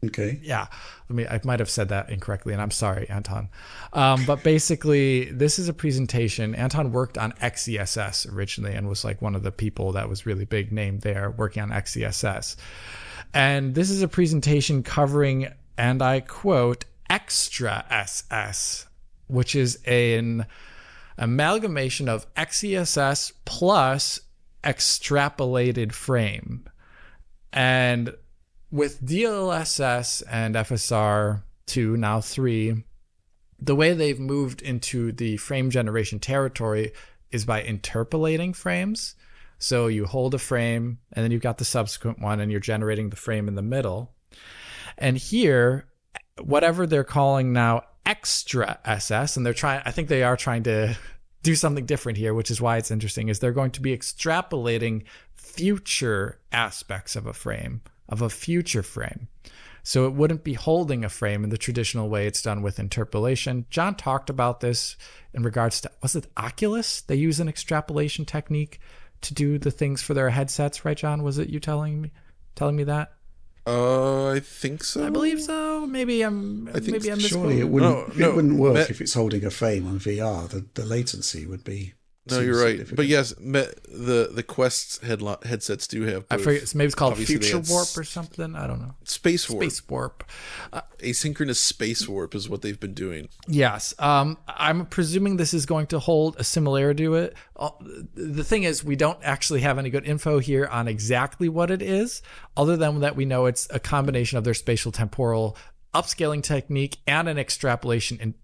Okay. Yeah, I might have said that incorrectly, and I'm sorry, Anton. But basically, this is a presentation. Anton worked on XeSS originally, and was like one of the people that was really big name there working on XeSS. And this is a presentation covering, and I quote, extra SS, which is an amalgamation of XeSS plus extrapolated frame. And with DLSS and FSR2, now 3, the way they've moved into the frame generation territory is by interpolating frames. So you hold a frame, and then you've got the subsequent one, and you're generating the frame in the middle. And here, whatever they're calling now extra SS, and I think they are trying to do something different here, which is why it's interesting, is they're going to be extrapolating future aspects of a frame, of a future frame. So it wouldn't be holding a frame in the traditional way it's done with interpolation. John talked about this in regards to, was it Oculus? They use an extrapolation technique to do the things for their headsets, right, John? Was it you telling me that? I think so. I believe so. Maybe I'm surely it wouldn't work if it's holding a frame on VR. The latency would be. No, you're right. But yes, the Quest headsets do have. I forget. Maybe it's called Future Warp or something. I don't know. Space Warp. Space Warp. Asynchronous Space Warp is what they've been doing. Yes. I'm presuming this is going to hold a similarity to it. The thing is, we don't actually have any good info here on exactly what it is, other than that we know it's a combination of their spatial temporal upscaling technique and an extrapolation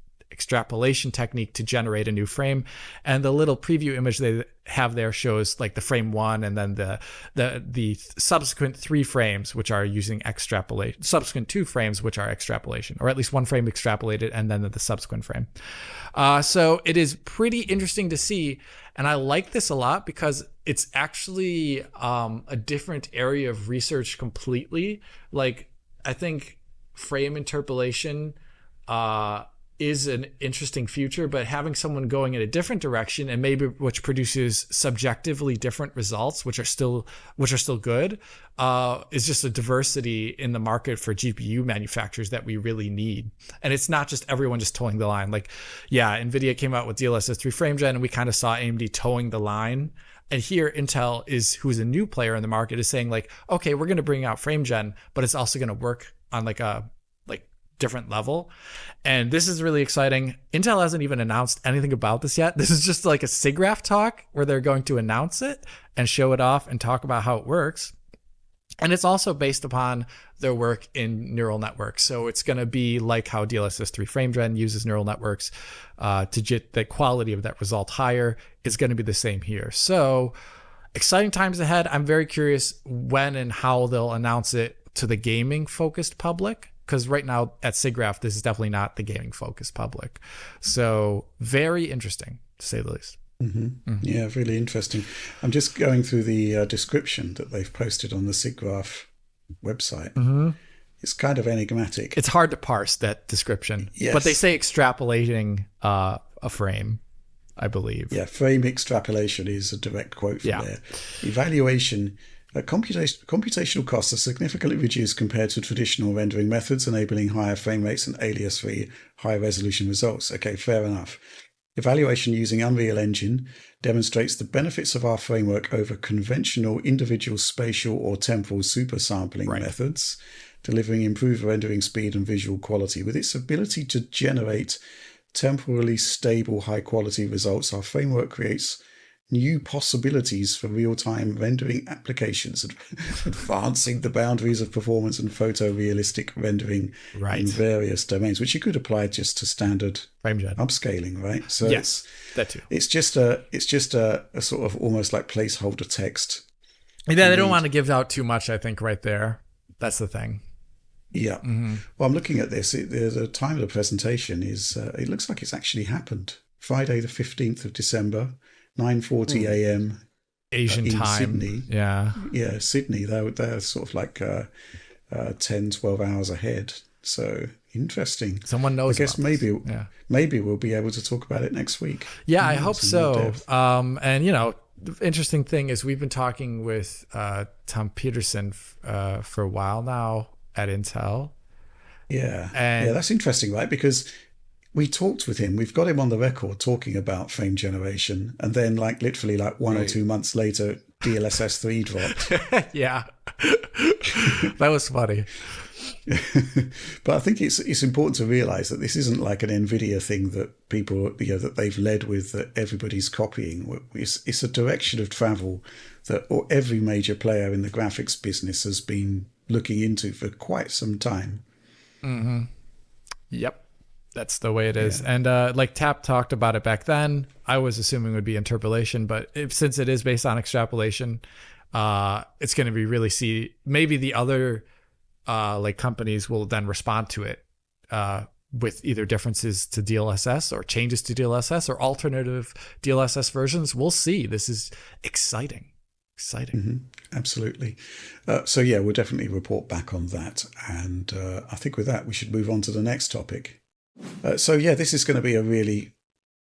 technique to generate a new frame. And the little preview image they have there shows like the frame 1 and then the subsequent 3 frames which are using extrapolation, subsequent 2 frames which are extrapolation, or at least 1 frame extrapolated and then the subsequent frame. So it is pretty interesting to see, and I like this a lot because it's actually a different area of research completely. Like, I think frame interpolation is an interesting future, but having someone going in a different direction and maybe which produces subjectively different results, which are still good, is just a diversity in the market for GPU manufacturers that we really need. And it's not just everyone just towing the line. Like, yeah, NVIDIA came out with DLSS 3 frame gen, and we kind of saw AMD towing the line. And here Intel who's a new player in the market, is saying like, okay, we're going to bring out frame gen, but it's also going to work on like a different level. And this is really exciting. Intel hasn't even announced anything about this yet. This is just like a SIGGRAPH talk where they're going to announce it and show it off and talk about how it works. And it's also based upon their work in neural networks. So it's going to be like how DLSS 3 frame gen uses neural networks to get the quality of that result higher. It's going to be the same here. So exciting times ahead. I'm very curious when and how they'll announce it to the gaming focused public, because right now at SIGGRAPH, this is definitely not the gaming focused public. So very interesting, to say the least. Mm-hmm. Mm-hmm. Yeah, really interesting. I'm just going through the description that they've posted on the SIGGRAPH website. Mm-hmm. It's kind of enigmatic. It's hard to parse that description. Yes. But they say extrapolating a frame, I believe. Yeah, frame extrapolation is a direct quote from there. Evaluation. Computational costs are significantly reduced compared to traditional rendering methods, enabling higher frame rates and alias-free high-resolution results. Okay, fair enough. Evaluation using Unreal Engine demonstrates the benefits of our framework over conventional individual spatial or temporal supersampling methods, delivering improved rendering speed and visual quality. With its ability to generate temporally stable, high-quality results, our framework creates new possibilities for real-time rendering applications, advancing the boundaries of performance and photorealistic rendering in various domains, which you could apply just to standard frame gen upscaling, right? So yes, that too. It's just a sort of almost like placeholder text. Yeah, they don't want to give out too much, I think, right there. That's the thing. Yeah. Mm-hmm. Well, I'm looking at this. The time of the presentation is, it looks like it's actually happened. Friday the 15th of December, 9:40 a.m. Asian time. Sydney. Yeah. Yeah, Sydney. They're sort of like 10, 12 hours ahead. So interesting. Someone knows. I guess about maybe this. Yeah. maybe we'll be able to talk about it next week. Yeah, I hope so. And the interesting thing is we've been talking with Tom Peterson for a while now at Intel. Yeah, And that's interesting, right? Because we talked with him. We've got him on the record talking about frame generation, and then literally 1 or 2 months later, DLSS 3 dropped. Yeah, that was funny. But I think it's important to realize that this isn't like an NVIDIA thing that people, that they've led with, that everybody's copying. It's a direction of travel that every major player in the graphics business has been looking into for quite some time. Mm-hmm. Yep. That's the way it is. Yeah. And like Tap talked about it back then, I was assuming it would be interpolation, but since it is based on extrapolation, it's going to be really maybe the other companies will then respond to it with either differences to DLSS or changes to DLSS or alternative DLSS versions. We'll see. This is exciting. Mm-hmm. Absolutely. So yeah, we'll definitely report back on that. And I think with that, we should move on to the next topic. So yeah, this is going to be a really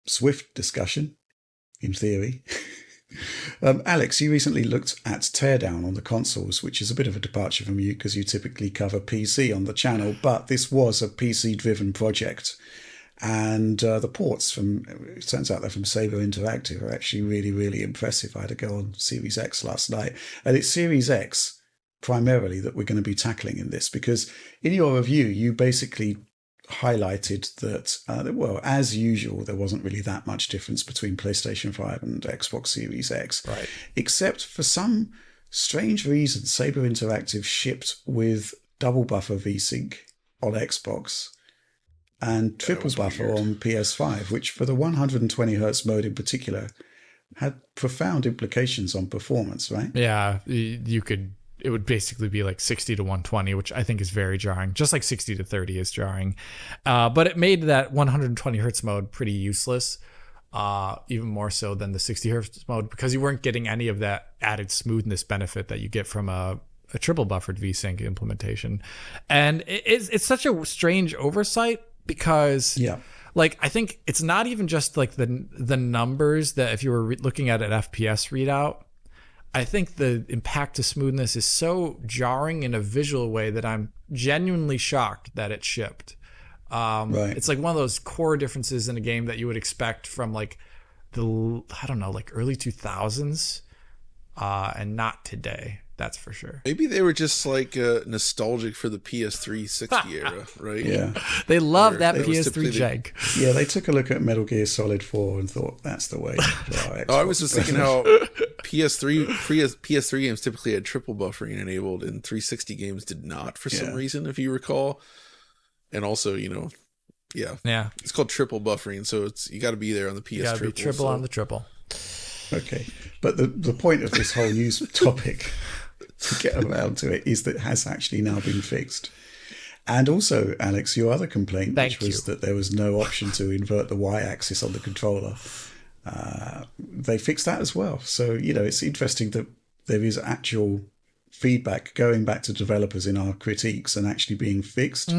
swift discussion, in theory. Alex, you recently looked at Teardown on the consoles, which is a bit of a departure from you because you typically cover PC on the channel, but this was a PC-driven project. And the ports it turns out they're from Saber Interactive, are actually really, really impressive. I had to go on Series X last night. And it's Series X primarily that we're going to be tackling in this, because in your review, you basically highlighted that, well, as usual, there wasn't really that much difference between PlayStation 5 and Xbox Series X. Right. Except for some strange reason, Saber Interactive shipped with double buffer VSync on Xbox and triple buffer on PS5, which for the 120 hertz mode in particular had profound implications on performance, right? Yeah, it would basically be like 60 to 120, which I think is very jarring, just like 60 to 30 is jarring. But it made that 120 hertz mode pretty useless, even more so than the 60 hertz mode, because you weren't getting any of that added smoothness benefit that you get from a triple buffered VSync implementation. And it's such a strange oversight because I think it's not even just like the numbers that if you were looking at an FPS readout, I think the impact to smoothness is so jarring in a visual way that I'm genuinely shocked that it shipped. Right. It's like one of those core differences in a game that you would expect from like early 2000s and not today. That's for sure. Maybe they were just nostalgic for the PS3 60 era, right? Yeah. They love that PS3 jank. Yeah, they took a look at Metal Gear Solid 4 and thought that's the way. I was just thinking how PS3 games typically had triple buffering enabled and 360 games did not for some reason, if you recall. And also, yeah. It's called triple buffering, so you got to be there on the PS. You got to be triple on the triple. Okay, but the point of this whole news topic, to get around to it, is that it has actually now been fixed. And also, Alex, your other complaint, which was that there was no option to invert the y-axis on the controller, they fixed that as well. So, it's interesting that there is actual feedback going back to developers in our critiques and actually being fixed,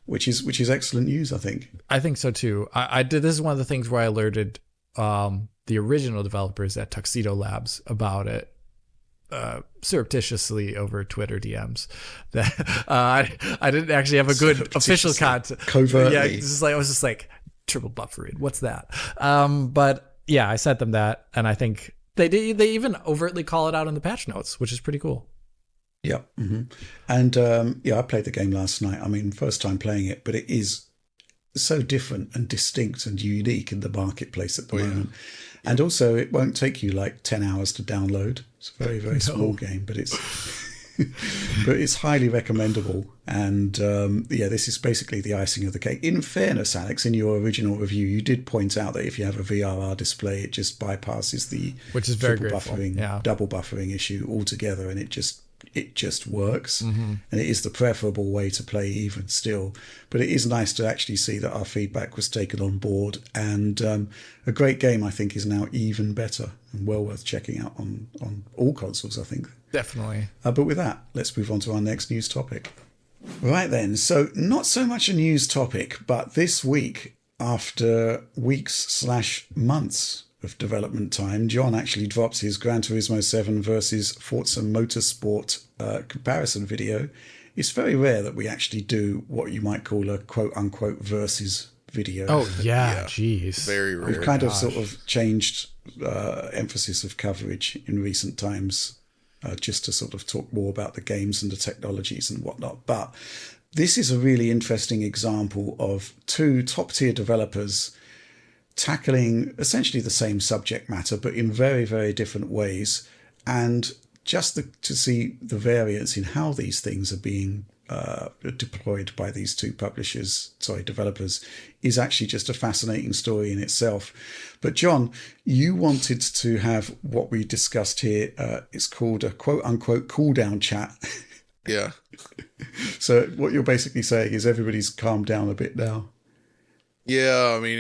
which is excellent news, I think. I think so too. I did. This is one of the things where I alerted the original developers at Tuxedo Labs about it surreptitiously over Twitter DMs. That I didn't actually have a good official content. Covertly. Yeah, I was just like, triple buffering. What's that? But yeah, I sent them that, and I think they even overtly call it out in the patch notes, which is pretty cool. Yeah. Mm-hmm. And I played the game last night. I mean, first time playing it, but it is so different and distinct and unique in the marketplace at the moment. And also, it won't take you 10 hours to download. It's a very, very small game, but it's highly recommendable. And this is basically the icing of the cake. In fairness, Alex, in your original review, you did point out that if you have a VRR display, it just bypasses the which is very buffering, double buffering issue altogether, and it just works. And it is the preferable way to play even still. But it is nice to actually see that our feedback was taken on board, and a great game, I think, is now even better and well worth checking out on all consoles, I think. Definitely. But with that, let's move on to our next news topic. Right then, so not so much a news topic, but this week, after weeks/months of development time, John actually drops his Gran Turismo 7 versus Forza Motorsport comparison video. It's very rare that we actually do what you might call a quote-unquote versus video. Oh, yeah, jeez. Very rare. We've kind of sort of changed emphasis of coverage in recent times, just to sort of talk more about the games and the technologies and whatnot. But this is a really interesting example of two top-tier developers tackling essentially the same subject matter, but in very, very different ways. And just to see the variance in how these things are being deployed by these two developers, is actually just a fascinating story in itself. But John, you wanted to have what we discussed here. It's called a quote-unquote cool-down chat. Yeah. So what you're basically saying is everybody's calmed down a bit now. Yeah, I mean,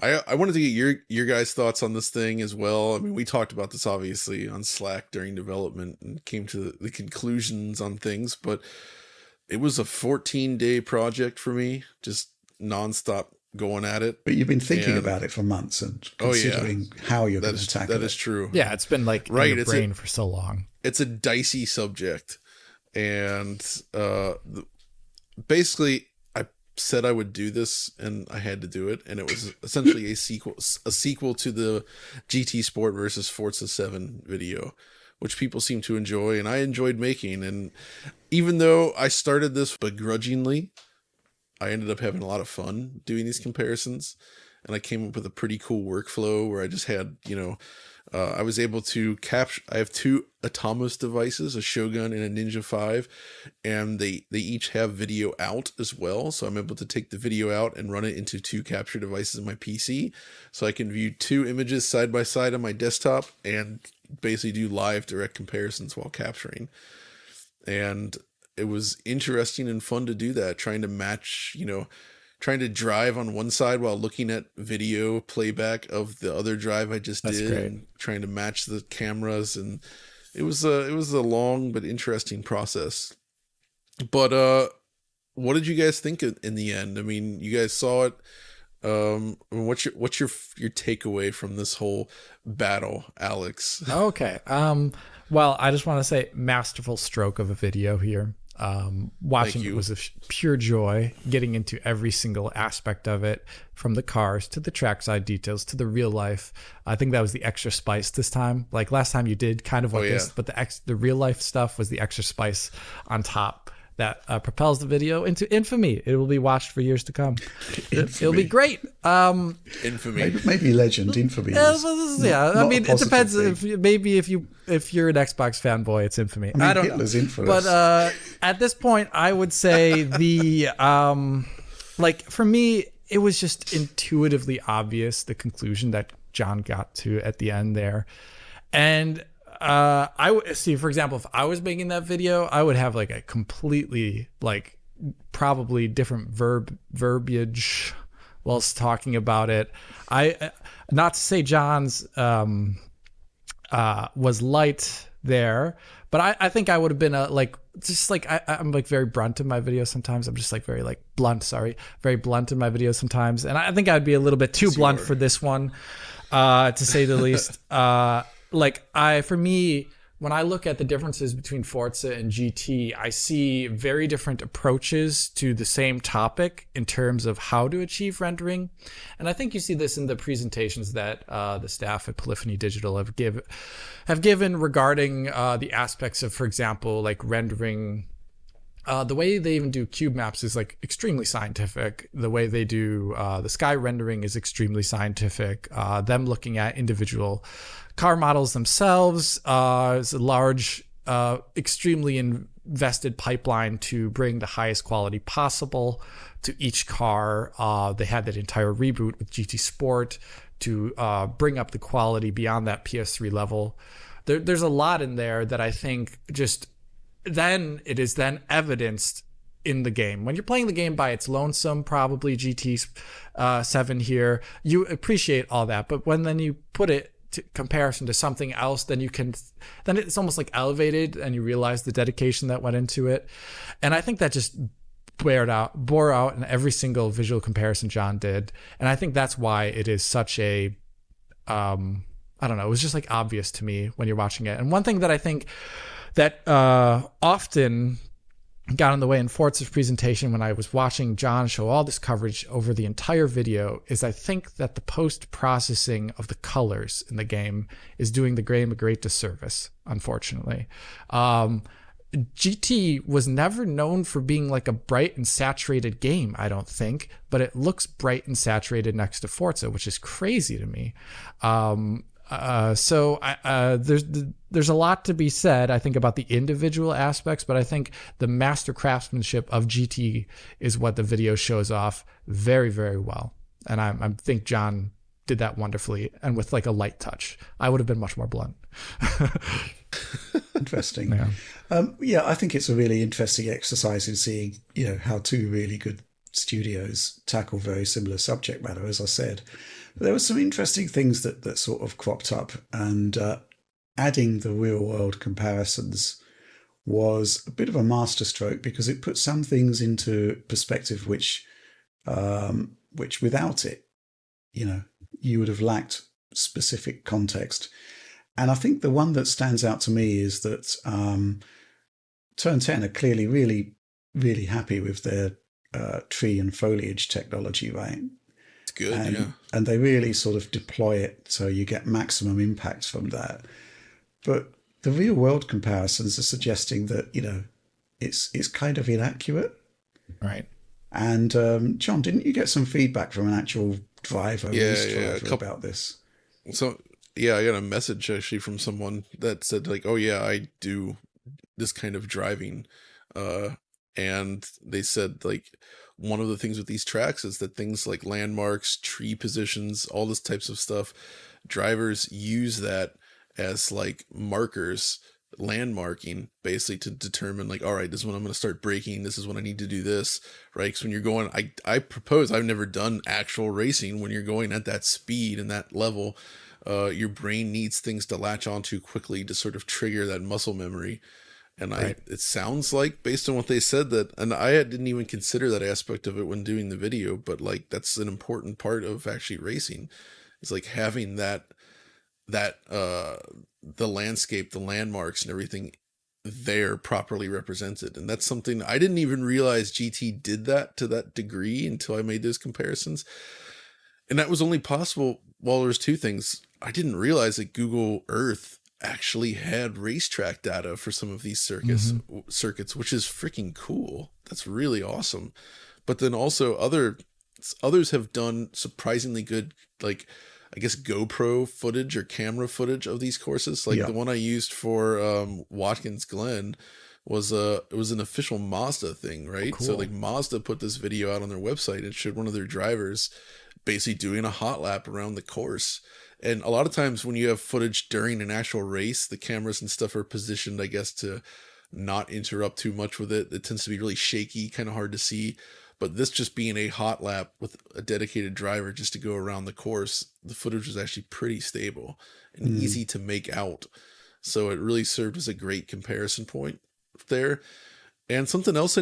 I wanted to get your guys' thoughts on this thing as well. I mean, we talked about this obviously on Slack during development and came to the conclusions on things, but it was a 14-day project for me, just nonstop going at it. But you've been thinking about it for months and considering how you're going to tackle it. That is true. Yeah, it's been like in your brain for so long. It's a dicey subject, and basically I said I would do this, and I had to do it, and it was essentially a sequel to the GT Sport versus Forza 7 video, which people seem to enjoy, and I enjoyed making. And even though I started this begrudgingly, I ended up having a lot of fun doing these comparisons, and I came up with a pretty cool workflow where I just had, I was able to capture. I have two Atomos devices, a Shogun and a Ninja 5, and they each have video out as well. So I'm able to take the video out and run it into two capture devices on my PC, so I can view two images side by side on my desktop and basically do live direct comparisons while capturing. And it was interesting and fun to do that, trying to match, trying to drive on one side while looking at video playback of the other drive I just did. Great. And trying to match the cameras, and it was a long but interesting process. But what did you guys think in the end? I mean, you guys saw it. What's your takeaway from this whole battle, Alex? Okay. Well, I just want to say masterful stroke of a video here. Watching it was a pure joy, getting into every single aspect of it, from the cars to the trackside details to the real life. I think that was the extra spice this time. Like last time you did kind of this, but the real life stuff was the extra spice on top that propels the video into infamy. It will be watched for years to come. It'll be great. Infamy, maybe legend. Infamy. I mean, it depends. If you're an Xbox fanboy, it's infamy. I don't Hitler's know. infamous. But at this point, I would say for me, it was just intuitively obvious the conclusion that John got to at the end there, and. I would see, for example, if I was making that video, I would have like a completely probably different verbiage whilst talking about it. Not to say John's was light there, but I think I would have been I'm very blunt in my videos sometimes. I'm just very blunt in my videos sometimes, and I think I'd be a little bit too blunt for this one, to say the least. For me, when I look at the differences between Forza and GT, I see very different approaches to the same topic in terms of how to achieve rendering. And I think you see this in the presentations that the staff at Polyphony Digital have given regarding the aspects of, for example, rendering. The way they even do cube maps is extremely scientific. The way they do the sky rendering is extremely scientific. Them looking at individual car models themselves is a large, extremely invested pipeline to bring the highest quality possible to each car. They had that entire reboot with GT Sport to bring up the quality beyond that PS3 level. There's a lot in there that I think then it is then evidenced in the game. When you're playing the game by its lonesome, probably GT7 here, you appreciate all that. But when then you put it comparison to something else, then it's almost like elevated and you realize the dedication that went into it. And I think that just bore out in every single visual comparison John did. And I think that's why it is such a, I don't know, it was just like obvious to me when you're watching it. And one thing that I think that often got in the way in Forza's presentation when I was watching John show all this coverage over the entire video is I think that the post-processing of the colors in the game is doing the game a great disservice, unfortunately. GT was never known for being like a bright and saturated game, I don't think, but it looks bright and saturated next to Forza, which is crazy to me. So there's a lot to be said, I think, about the individual aspects, but I think the master craftsmanship of GT is what the video shows off very, very well. And I think John did that wonderfully and with like a light touch. I would have been much more blunt. Interesting. Yeah. I think it's a really interesting exercise in seeing, how two really good studios tackle very similar subject matter, as I said. But there were some interesting things that sort of cropped up, and adding the real world comparisons was a bit of a masterstroke because it put some things into perspective which without it, you would have lacked specific context. And I think the one that stands out to me is that Turn 10 are clearly really, really happy with their tree and foliage technology, right? It's good, And they really sort of deploy it so you get maximum impact from that. But the real world comparisons are suggesting that, it's kind of inaccurate. Right. And John, didn't you get some feedback from an actual driver about this? So, yeah, I got a message actually from someone that said like, oh yeah, I do this kind of driving. And they said like one of the things with these tracks is that things like landmarks, tree positions, all this types of stuff, drivers use that as like markers, landmarking, basically to determine like, all right, this is when I'm going to start braking. This is when I need to do this, right? Because when you're going, I propose, I've never done actual racing. When you're going at that speed and that level, your brain needs things to latch onto quickly to sort of trigger that muscle memory. And it sounds like, based on what they said, that, and I didn't even consider that aspect of it when doing the video, but like that's an important part of actually racing. It's like having that the landscape, the landmarks and everything there properly represented. And that's something I didn't even realize GT did that to that degree until I made those comparisons. And that was only possible. Well, there's two things. I didn't realize that Google Earth actually had racetrack data for some of these circuits, which is freaking cool. That's really awesome. But then also others have done surprisingly good, like I guess GoPro footage or camera footage of these courses. Like the one I used for Watkins Glen was it was an official Mazda thing, right? Cool. So like Mazda put this video out on their website and showed one of their drivers basically doing a hot lap around the course. And a lot of times when you have footage during an actual race, the cameras and stuff are positioned, I guess, to not interrupt too much with it. It tends to be really shaky, kind of hard to see. But this just being a hot lap with a dedicated driver just to go around the course, the footage was actually pretty stable and easy to make out. So it really served as a great comparison point there. And something else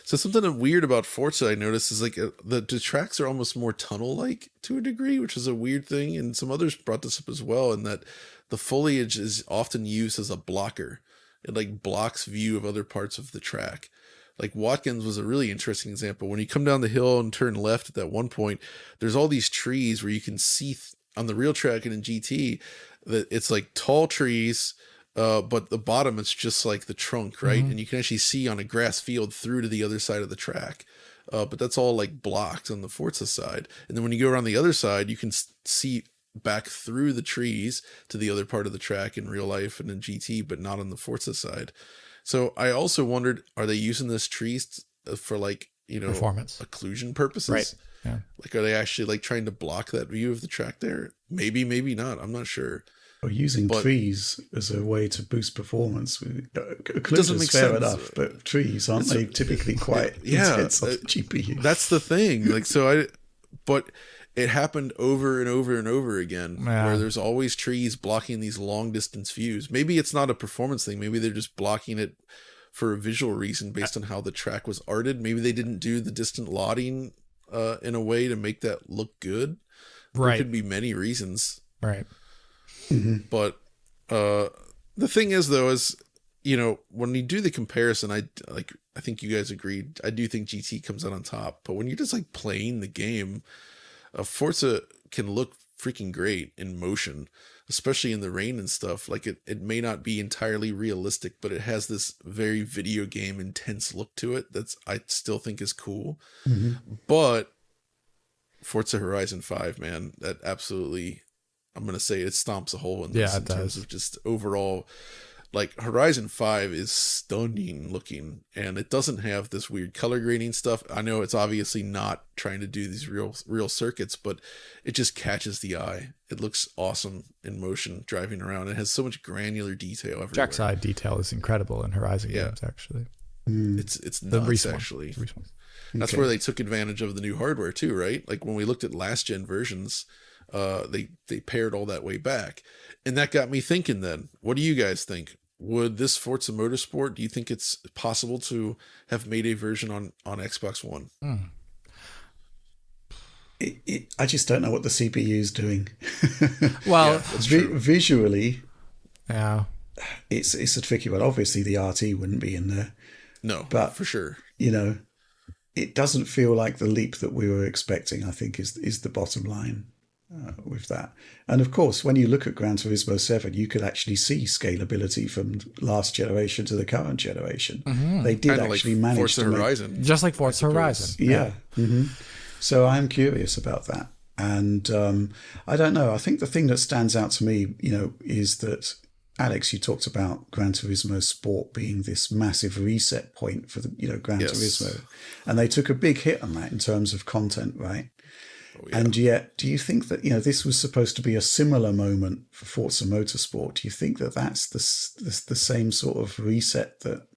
something weird about Forza I noticed is like the tracks are almost more tunnel-like to a degree, which is a weird thing. And some others brought this up as well, in that the foliage is often used as a blocker. It like blocks view of other parts of the track. Like Watkins was a really interesting example. When you come down the hill and turn left at that one point, there's all these trees where you can see on the real track and in GT that it's like tall trees, but the bottom, it's just like the trunk, right? And you can actually see on a grass field through to the other side of the track. But that's all like blocked on the Forza side. And then when you go around the other side, you can see back through the trees to the other part of the track in real life and in GT, but not on the Forza side. So I also wondered, are they using this trees for like, performance occlusion purposes? Right. Yeah. Like, are they actually like trying to block that view of the track there? Maybe, maybe not. I'm not sure. Or using trees as a way to boost performance. Occlusion's fair enough, but trees, aren't they typically quite intense on the GPU? That's the thing. Like, it happened over and over and over again, Yeah. where there's always trees blocking these long distance views. Maybe it's not a performance thing. Maybe they're just blocking it for a visual reason based on how the track was arted. Maybe they didn't do the distant lotting in a way to make that look good. Right. There could be many reasons. Right. But the thing is, though, is, you know, when you do the comparison, I think you guys agreed. I do think GT comes out on top. But when you're just like playing the game, Forza can look freaking great in motion, especially in the rain and stuff. Like it may not be entirely realistic, but it has this very video game intense look to it that's I still think is cool. But Forza Horizon 5, man, that absolutely, I'm going to say it stomps a hole in this in terms of just overall. Like Horizon 5 is stunning looking, and it doesn't have this weird color grading stuff. I know it's obviously not trying to do these real circuits, but it just catches the eye. It looks awesome in motion driving around. It has so much granular detail everywhere. Trackside detail is incredible in Horizon games, actually. It's nuts, actually. That's where they took advantage of the new hardware too, right? Like when we looked at last gen versions, they paired all that way back. And that got me thinking then, what do you guys think? Would this Forza Motorsport, do you think it's possible to have made a version on Xbox One? I just don't know what the CPU is doing. Well, Visually, yeah, it's a tricky one. Obviously, the RT wouldn't be in there. No, but for sure. You know, it doesn't feel like the leap that we were expecting, I think, is the bottom line with that. And of course, when you look at Gran Turismo 7, you could actually see scalability from last generation to the current generation. They did Kinda actually like manage Forza to Horizon. just like Forza Horizon. Yeah. So I'm curious about that. And I don't know. I think the thing that stands out to me, you know, is that, Alex, you talked about Gran Turismo Sport being this massive reset point for the, you know, Gran Turismo. And they took a big hit on that in terms of content, right? Oh, yeah. And yet, do you think that, you know, this was supposed to be a similar moment for Forza Motorsport? Do you think that that's the same sort of reset that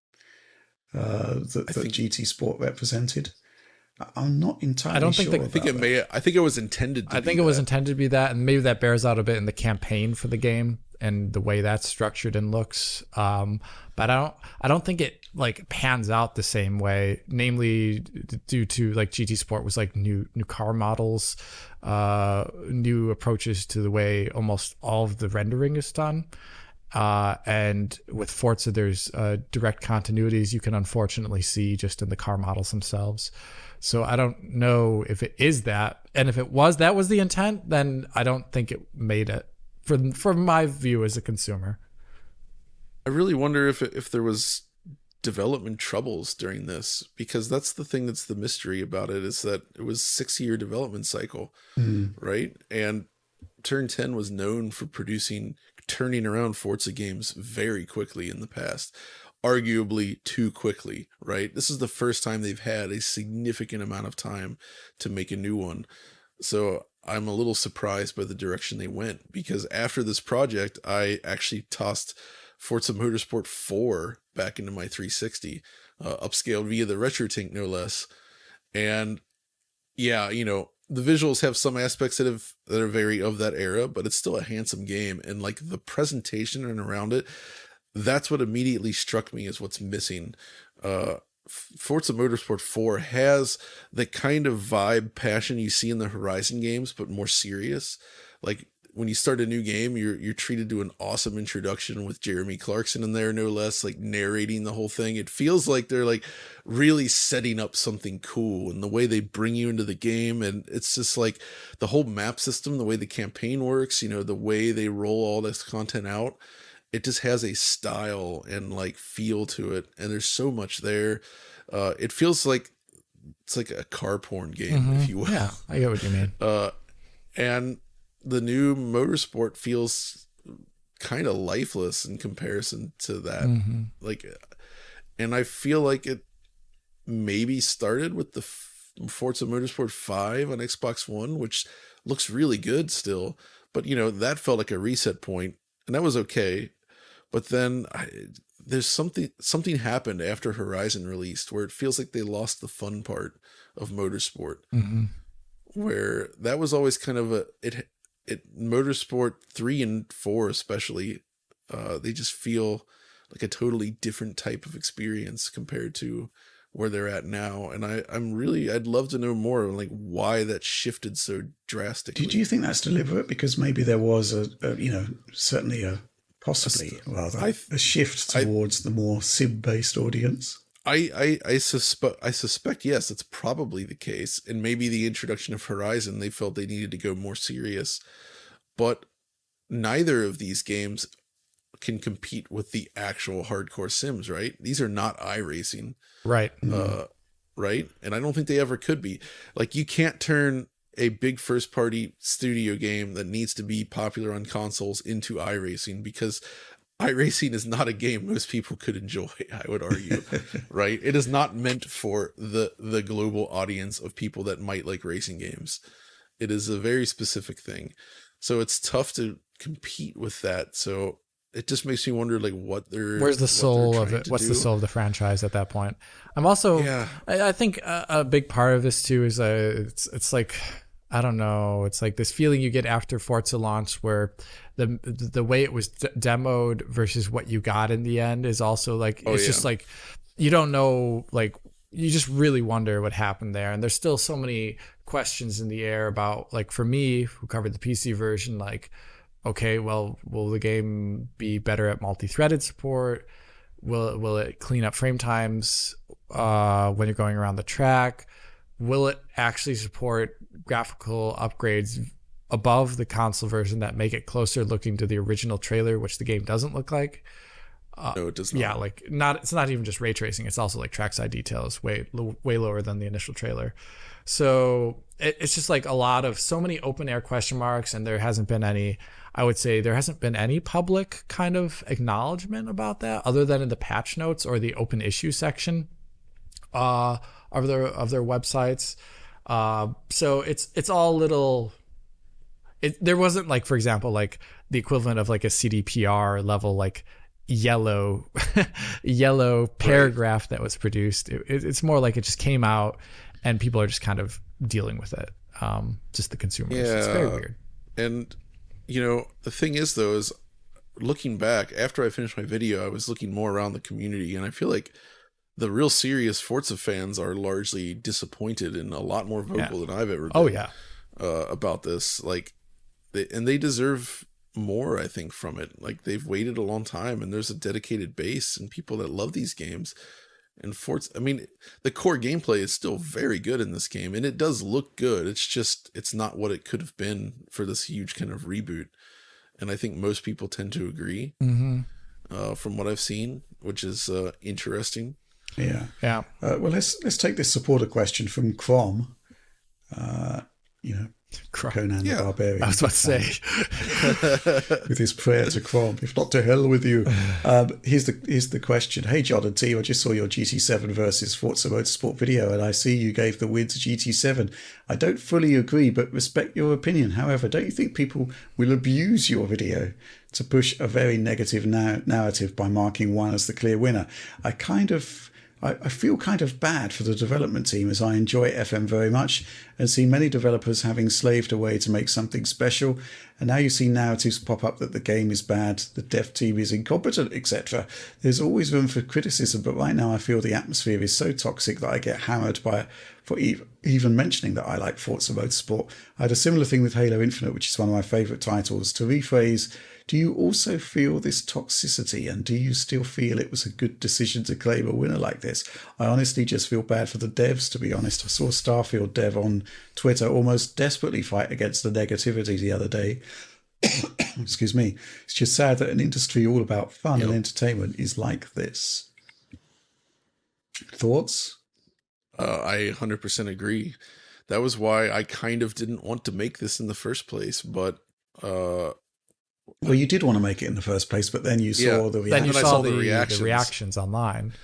GT Sport represented? I'm not entirely sure. I think it was intended to be was intended to be that, and maybe that bears out a bit in the campaign for the game and the way that's structured and looks. But I don't think it like pans out the same way, namely due to like GT Sport was like new car models, new approaches to the way almost all of the rendering is done. And with Forza, there's direct continuities you can unfortunately see just in the car models themselves. So I don't know if it is that. And if it was, that was the intent, then I don't think it made it from my view as a consumer. I really wonder if there was development troubles during this, because that's the thing that's the mystery about it, is that it was 6-year development cycle, right? And Turn 10 was known for turning around Forza games very quickly in the past, arguably too quickly, right? This is the first time they've had a significant amount of time to make a new one. So I'm a little surprised by the direction they went, because after this project, I actually tossed Forza Motorsport 4 back into my 360, upscaled via the RetroTink, no less. And yeah, you know, the visuals have some aspects that are very of that era, but it's still a handsome game. And like the presentation and around it, that's what immediately struck me as what's missing. Forza Motorsport 4 has the kind of vibe, passion you see in the Horizon games, but more serious. Like when you start a new game, you're treated to an awesome introduction with Jeremy Clarkson in there, no less, like narrating the whole thing. It feels like they're like really setting up something cool, and the way they bring you into the game. And it's just like the whole map system, the way the campaign works, you know, the way they roll all this content out. It just has a style and like feel to it. And there's so much there. It feels like it's like a car porn game, if you will. Yeah, I get what you mean. And the new Motorsport feels kind of lifeless in comparison to that. Like, and I feel like it maybe started with the Forza Motorsport 5 on Xbox One, which looks really good still. But, you know, that felt like a reset point, and that was okay. But then there's something happened after Horizon released where it feels like they lost the fun part of Motorsport. where that was always kind of it Motorsport 3 and 4 especially, they just feel like a totally different type of experience compared to where they're at now. And I'd love to know more like why that shifted so drastically. Do you think that's deliberate? Because maybe there was certainly possibly a shift towards the more sim-based audience. I suspect yes, that's probably the case. And maybe the introduction of Horizon, they felt they needed to go more serious. But neither of these games can compete with the actual hardcore sims, right? These are not iRacing. Right. Right? And I don't think they ever could be. Like, you can't turn a big first-party studio game that needs to be popular on consoles into iRacing, because iRacing is not a game most people could enjoy, I would argue. Right? It is not meant for the global audience of people that might like racing games. It is a very specific thing. So it's tough to compete with that. So it just makes me wonder, like, where's the soul of it? What's the soul of the franchise at that point? I'm also, I think a big part of this too is it's like, I don't know, it's like this feeling you get after Forza launch where the way it was demoed versus what you got in the end is also like, just like, you don't know, like, you just really wonder what happened there. And there's still so many questions in the air about, like, for me, who covered the PC version, like, okay, well, will the game be better at multi-threaded support? Will it clean up frame times when you're going around the track? Will it actually support graphical upgrades above the console version that make it closer looking to the original trailer, which the game doesn't look like? No, it does not. Yeah, like it's not even just ray tracing. It's also like trackside details way lower than the initial trailer. So it's just like so many open air question marks, and there hasn't been any. I would say there hasn't been any public kind of acknowledgement about that, other than in the patch notes or the open issue section of their websites. So it's all little. There wasn't, like, for example, like the equivalent of like a CDPR level, like yellow paragraph that was produced. It's more like it just came out and people are just kind of dealing with it. Just the consumers. Yeah. It's very weird. And the thing is, though, is looking back after I finished my video, I was looking more around the community, and I feel like the real serious Forza fans are largely disappointed and a lot more vocal than I've ever been. About this. Like, they deserve more, I think, from it. Like, they've waited a long time, and there's a dedicated base and people that love these games. And Forza, I mean, the core gameplay is still very good in this game, and it does look good. It's not what it could have been for this huge kind of reboot. And I think most people tend to agree, from what I've seen, which is interesting. Yeah. Well, let's take this supporter question from Crom. Conan the Barbarian. I was about to say. With his prayer to Crom, if not to hell with you. Here's the question. Hey, John and T, I just saw your GT7 versus Forza Motorsport video, and I see you gave the win to GT7. I don't fully agree, but respect your opinion. However, don't you think people will abuse your video to push a very negative narrative by marking one as the clear winner? I feel kind of bad for the development team, as I enjoy FM very much and see many developers having slaved away to make something special. And now you see narratives pop up that the game is bad, the dev team is incompetent, etc. There's always room for criticism, but right now I feel the atmosphere is so toxic that I get hammered for even mentioning that I like Forza Motorsport. I had a similar thing with Halo Infinite, which is one of my favourite titles. To rephrase, do you also feel this toxicity, and do you still feel it was a good decision to claim a winner like this? I honestly just feel bad for the devs, to be honest. I saw a Starfield dev on Twitter almost desperately fight against the negativity the other day. Excuse me. It's just sad that an industry all about fun and entertainment is like this. Thoughts? I 100% agree. That was why I kind of didn't want to make this in the first place, but well, you did want to make it in the first place, but then you saw the reactions. Then you saw the reactions online.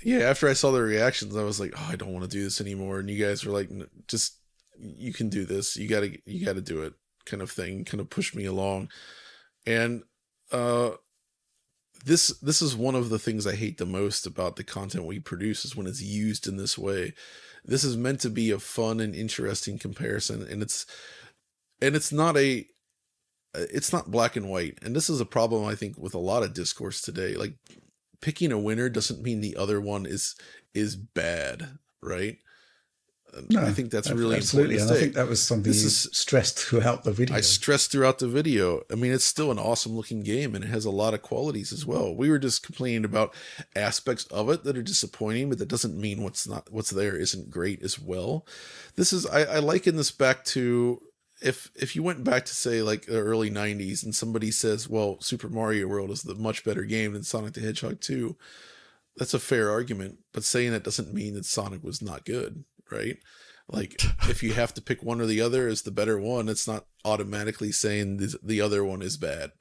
Yeah, after I saw the reactions, I was like, oh, I don't want to do this anymore. And you guys were like, just, you can do this. You gotta do it, kind of thing, kind of pushed me along. And this is one of the things I hate the most about the content we produce, is when it's used in this way. This is meant to be a fun and interesting comparison, and it's not black and white. And this is a problem, I think, with a lot of discourse today. Like, picking a winner doesn't mean the other one is bad, right? No, I think that's really absolutely, important. And I think that was something you stressed throughout the video. I stressed throughout the video. I mean, it's still an awesome looking game, and it has a lot of qualities as well. We were just complaining about aspects of it that are disappointing, but that doesn't mean what's there isn't great as well. This is I liken this back to, if you went back to, say, like the early 90s, and somebody says, well, Super Mario World is the much better game than Sonic the Hedgehog 2. That's a fair argument, but saying that doesn't mean that Sonic was not good, right? Like, if you have to pick one or the other as the better one, it's not automatically saying the other one is bad.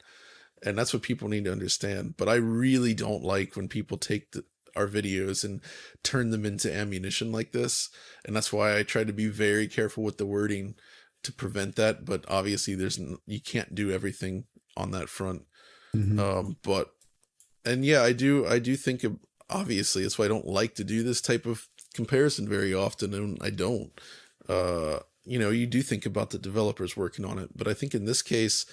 And that's what people need to understand. But I really don't like when people take our videos and turn them into ammunition like this. And that's why I try to be very careful with the wording to prevent that. But obviously you can't do everything on that front. Mm-hmm. I do think, obviously, that's why I don't like to do this type of comparison very often, and I don't. You do think about the developers working on it, but I think in this case,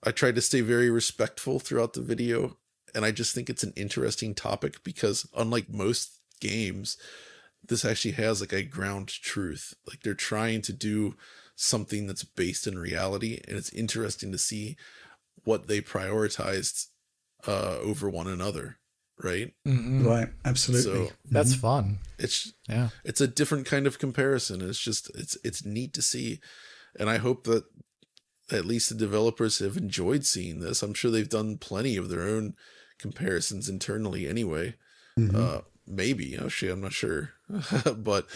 I tried to stay very respectful throughout the video, and I just think it's an interesting topic because, unlike most games, this actually has like a ground truth. Like, they're trying to do something that's based in reality, and it's interesting to see what they prioritized over one another. Right. Mm-hmm. Right. Absolutely. So that's fun. It's a different kind of comparison. It's just, it's neat to see. And I hope that at least the developers have enjoyed seeing this. I'm sure they've done plenty of their own comparisons internally anyway. Mm-hmm. Maybe, actually, I'm not sure, but,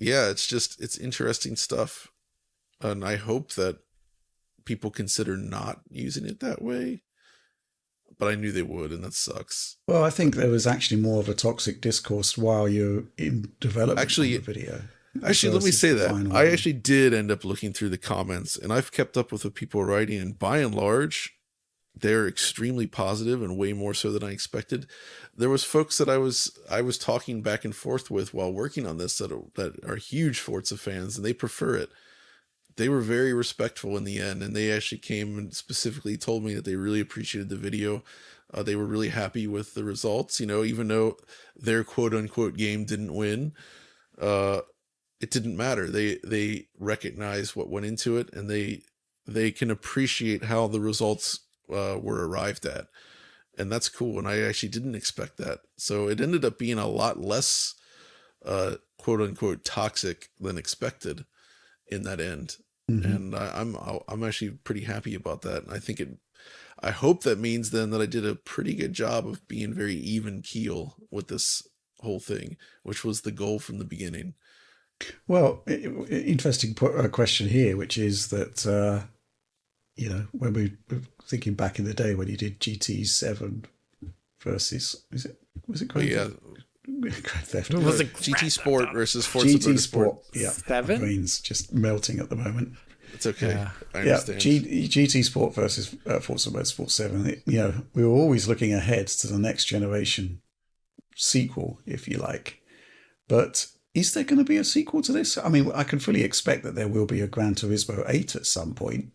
it's interesting stuff. And I hope that people consider not using it that way. But I knew they would, and that sucks. Well, I think there was actually more of a toxic discourse while you're in development of the video. Actually, let me say that. I actually did end up looking through the comments, and I've kept up with the people writing, and by and large, they're extremely positive and way more so than I expected. There was folks that I was talking back and forth with while working on this that are huge Forza fans, and they prefer it. They were very respectful in the end, and they actually came and specifically told me that they really appreciated the video. They were really happy with the results, even though their quote unquote game didn't win. It didn't matter. They recognize what went into it, and they can appreciate how the results were arrived at. And that's cool. And I actually didn't expect that. So it ended up being a lot less quote unquote toxic than expected in that end. Mm-hmm. And I'm actually pretty happy about that. And I hope that means then that I did a pretty good job of being very even keel with this whole thing, which was the goal from the beginning. Well, interesting question here, which is that, when we were thinking back in the day when you did GT7 versus, was it Grand Theft? Was it GT Sport versus Forza Motorsport? Yeah, 7? my brain's just melting at the moment. It's okay. Yeah. I understand. GT Sport versus Forza Motorsport 7. We were always looking ahead to the next generation sequel, if you like. But is there going to be a sequel to this? I mean, I can fully expect that there will be a Gran Turismo 8 at some point.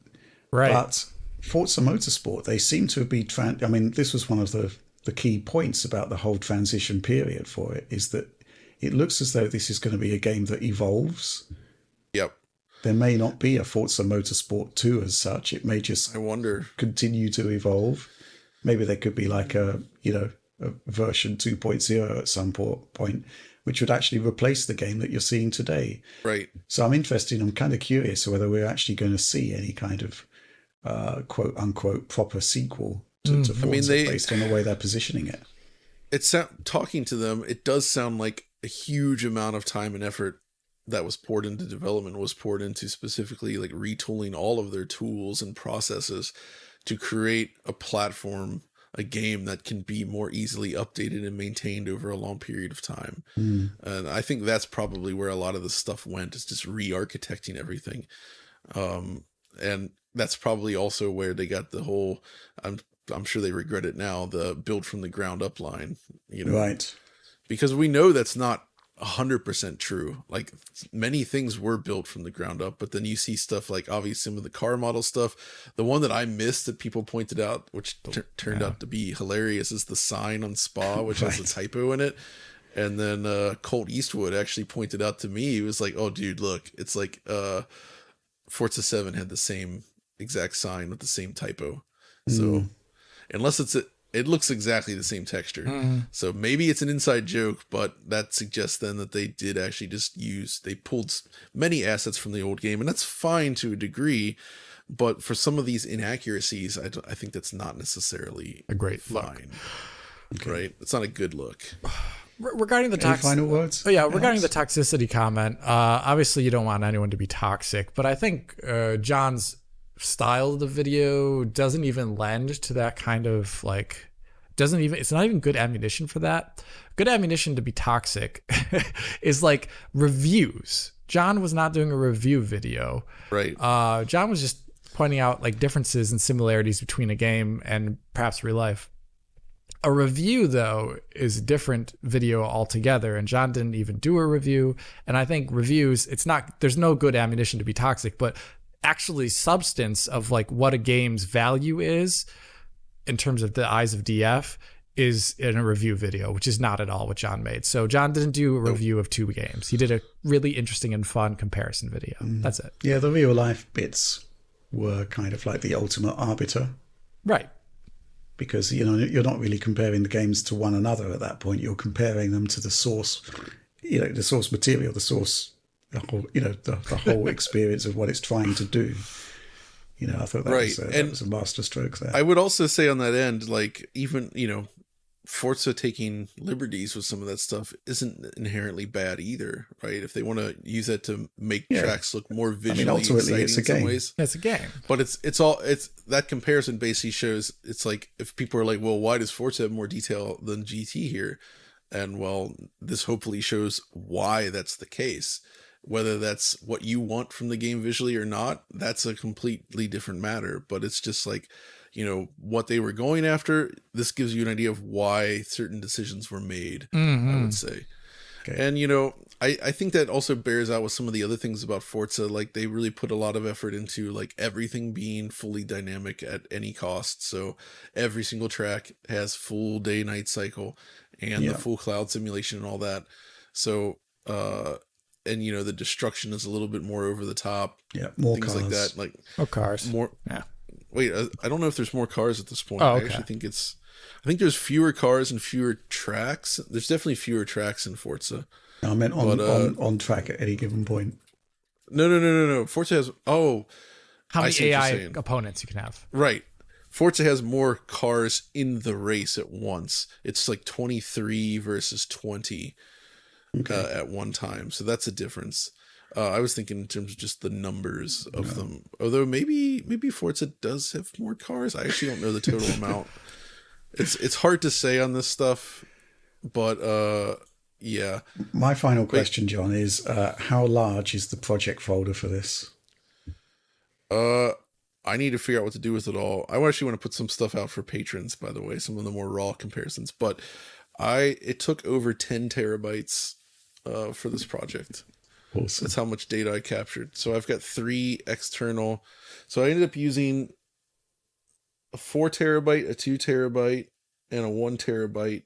Right. But Forza Motorsport, they seem to be this was one of the key points about the whole transition period for it, is that it looks as though this is going to be a game that evolves. Yep. There may not be a Forza Motorsport 2 as such. It may just, I wonder, continue to evolve. Maybe there could be like a version 2.0 at some point, which would actually replace the game that you're seeing today. Right. So I'm kind of curious whether we're actually going to see any kind of quote unquote proper sequel to Forza based on the way they're positioning it. Talking to them, it does sound like a huge amount of time and effort that was poured into development was poured into specifically like retooling all of their tools and processes to create a platform, a game that can be more easily updated and maintained over a long period of time. And I think that's probably where a lot of the stuff went, is just re-architecting everything. And that's probably also where they got the whole, I'm sure they regret it now, the build from the ground up line, you know, Right. because we know that's not 100% true. Like many things were built from the ground up, but then you see stuff like obviously some of the car model stuff. The one that I missed that people pointed out, which turned out to be hilarious, is the sign on Spa, which has a typo in it. And then Colt Eastwood actually pointed out to me, he was like, oh dude, look, it's like Forza 7 had the same exact sign with the same typo. So unless it looks exactly the same texture. So maybe it's an inside joke, but that suggests then that they did actually they pulled many assets from the old game, and that's fine to a degree. But for some of these inaccuracies, I think that's not necessarily a great fine. Right? It's not a good look. Regarding the final words? Oh yeah, regarding the toxicity comment, obviously you don't want anyone to be toxic, but I think John's style of the video doesn't even lend to that kind of like, it's not even good ammunition for that. Good ammunition to be toxic is like reviews. John was not doing a review video. Right. John was just pointing out like differences and similarities between a game and perhaps real life. A review, though, is a different video altogether, and John didn't even do a review. And I think reviews, there's no good ammunition to be toxic, but actually substance of like what a game's value is in terms of the eyes of DF is in a review video, which is not at all what John made. So John didn't do a review of 2 games. He did a really interesting and fun comparison video. That's it. Yeah, the real life bits were kind of like the ultimate arbiter. Right. Because, you know, you're not really comparing the games to one another at that point. You're comparing them to the source, you know, the source material, the whole experience of what it's trying to do. You know, I thought that was a master stroke there. I would also say on that end, like even, you know, Forza taking liberties with some of that stuff isn't inherently bad either, right? If they want to use that to make tracks look more visually ultimately exciting in some ways. It's a game. But it's that comparison basically shows, it's like if people are like, well, why does Forza have more detail than GT here? And well, this hopefully shows why that's the case. Whether that's what you want from the game visually or not, that's a completely different matter. But it's just like, you know, what they were going after. This gives you an idea of why certain decisions were made, I would say. Okay. And, you know, I think that also bears out with some of the other things about Forza. Like they really put a lot of effort into like everything being fully dynamic at any cost. So every single track has full day night cycle and the full cloud simulation and all that. So, and you know, the destruction is a little bit more over the top. Yeah. More things cars. like that. Like cars. More. Yeah. Wait, I don't know if there's more cars at this point. Oh, okay. I actually think there's fewer cars and fewer tracks. There's definitely fewer tracks in Forza. No, I meant on track at any given point. No. Forza has, how many AI opponents you can have. Right. Forza has more cars in the race at once. It's like 23 versus 20 at one time. So that's a difference. I was thinking in terms of just the numbers of them. Although maybe Forza does have more cars. I actually don't know the total amount. It's hard to say on this stuff, but yeah. My final question, John, is how large is the project folder for this? I need to figure out what to do with it all. I actually want to put some stuff out for patrons, by the way, some of the more raw comparisons. But it took over 10 terabytes for this project. Awesome. That's how much data I captured. So I've got 3 external. So I ended up using a 4 terabyte, a 2 terabyte, and a 1 terabyte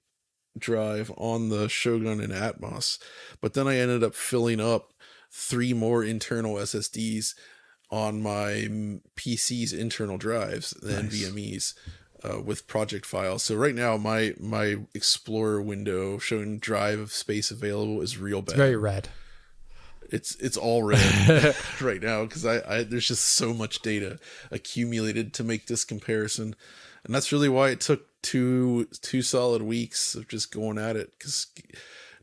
drive on the Shogun and Atmos. But then I ended up filling up 3 more internal SSDs on my PC's internal drives, the NVMe's, with project files. So right now my Explorer window showing drive of space available is real bad. It's very red. It's all red right now because I there's just so much data accumulated to make this comparison, and that's really why it took two solid weeks of just going at it. Because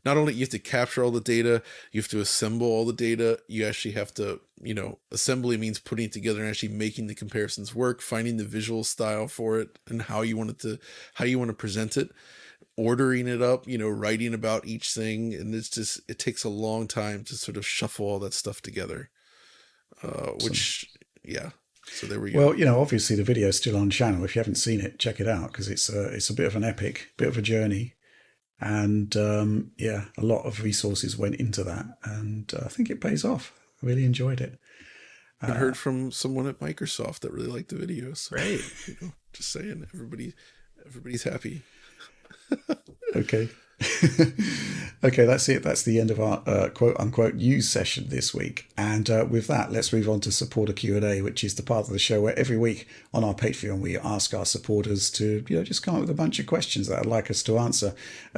not only you have to capture all the data, you have to assemble all the data. You actually have to, you know, assembly means putting it together and actually making the comparisons work, finding the visual style for it, and how you want to present it. Ordering it up, you know, writing about each thing, and it takes a long time to sort of shuffle all that stuff together. Which, yeah. So there we go. Well, you know, obviously the video's still on channel. If you haven't seen it, check it out because it's a bit of an epic, bit of a journey. And yeah, a lot of resources went into that. And I think it pays off. I really enjoyed it. I heard from someone at Microsoft that really liked the video. So, Great. Just saying, everybody's happy. Okay. Okay, that's it. That's the end of our quote-unquote news session this week. And with that, let's move on to Supporter Q&A, which is the part of the show where every week on our Patreon, we ask our supporters to, just come up with a bunch of questions that I'd like us to answer.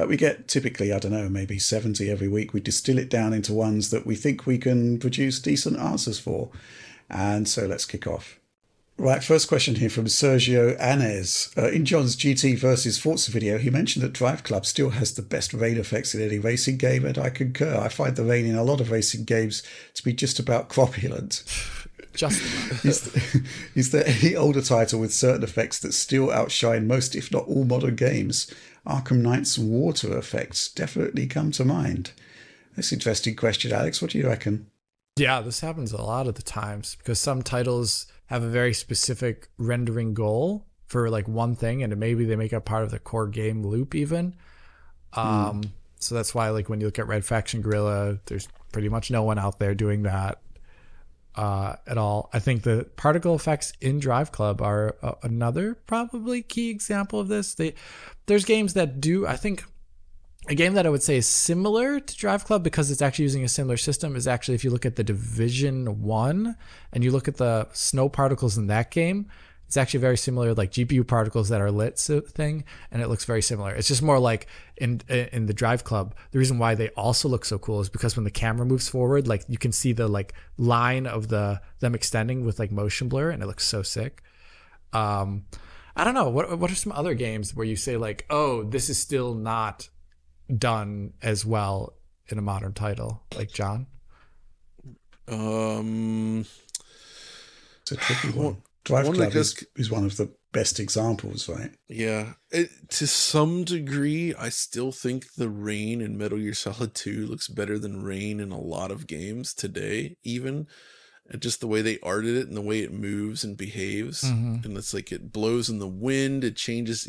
We get typically, I don't know, maybe 70 every week. We distill it down into ones that we think we can produce decent answers for. And so let's kick off. Right, first question here from Sergio Anez. In John's GT versus Forza video, he mentioned that Drive Club still has the best rain effects in any racing game, and I concur. I find the rain in a lot of racing games to be just about cropulent. Just Is there any older title with certain effects that still outshine most, if not all, modern games? Arkham Knight's water effects definitely come to mind. That's an interesting question, Alex. What do you reckon? Yeah, this happens a lot of the times because some titles have a very specific rendering goal for like one thing, and maybe they make it part of the core game loop even. So that's why, like, when you look at Red Faction Guerrilla, there's pretty much no one out there doing that at all. I think the particle effects in Drive Club are another probably key example of this. There's games that do, I think. A game that I would say is similar to Drive Club because it's actually using a similar system is actually if you look at the Division 1 and you look at the snow particles in that game, it's actually very similar, like GPU particles that are lit thing, and it looks very similar. It's just more like in the Drive Club, the reason why they also look so cool is because when the camera moves forward, like you can see the like line of them extending with like motion blur, and it looks so sick. I don't know. What are some other games where you say like, oh, this is still not done as well in a modern title, like John? It's a tricky one. Drive Club is one of the best examples, right? Yeah. To some degree, I still think the rain in Metal Gear Solid 2 looks better than rain in a lot of games today, even. And just the way they arted it and the way it moves and behaves. Mm-hmm. And it's like it blows in the wind, it changes,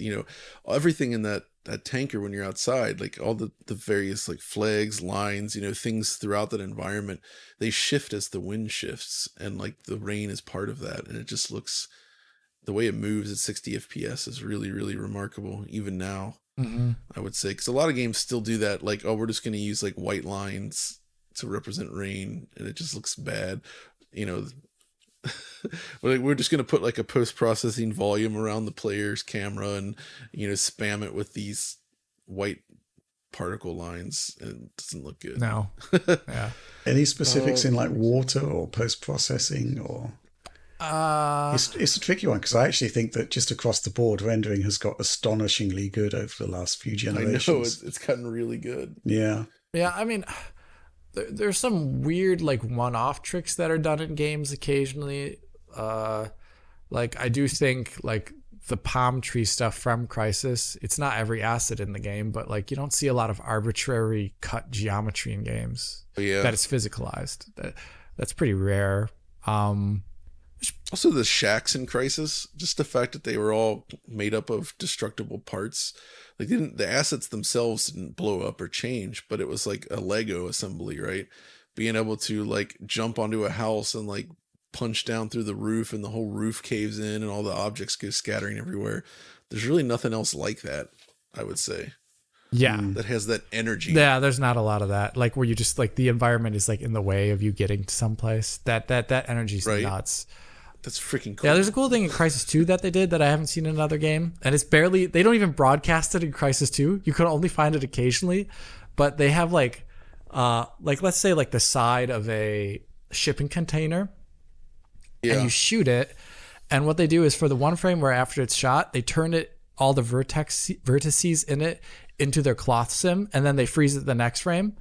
everything in that tanker when you're outside, like all the various like flags, lines, things throughout that environment, they shift as the wind shifts, and like the rain is part of that. And it just looks, the way it moves at 60 FPS is really, really remarkable, even now. Mm-hmm. I would say, because a lot of games still do that, like, oh, we're just going to use like white lines to represent rain, and it just looks bad. We're just going to put like a post-processing volume around the player's camera and, spam it with these white particle lines, and it doesn't look good. No. Yeah. Any specifics in like water or post-processing or? It's a tricky one because I actually think that just across the board, rendering has got astonishingly good over the last few generations. I know, it's gotten really good. Yeah. Yeah, I mean, there's some weird like one-off tricks that are done in games occasionally. Like I do think like the palm tree stuff from Crysis, it's not every asset in the game, but like you don't see a lot of arbitrary cut geometry in games that is physicalized. That's pretty rare. Also the shacks in Crysis, just the fact that they were all made up of destructible parts. Like the assets themselves didn't blow up or change, but it was like a Lego assembly, right? Being able to like jump onto a house and like punch down through the roof, and the whole roof caves in and all the objects go scattering everywhere. There's really nothing else like that, I would say. Yeah. That has that energy. Yeah, there's not a lot of that. Like where you just like the environment is like in the way of you getting to someplace. That energy's right. Nuts. That's freaking cool. Yeah, there's a cool thing in Crysis 2 that they did that I haven't seen in another game. And it's barely, they don't even broadcast it in Crysis 2. You can only find it occasionally. But they have like let's say like the side of a shipping container. Yeah. And you shoot it. And what they do is for the one frame where after it's shot, they turn it, all the vertices in it into their cloth sim. And then they freeze it the next frame.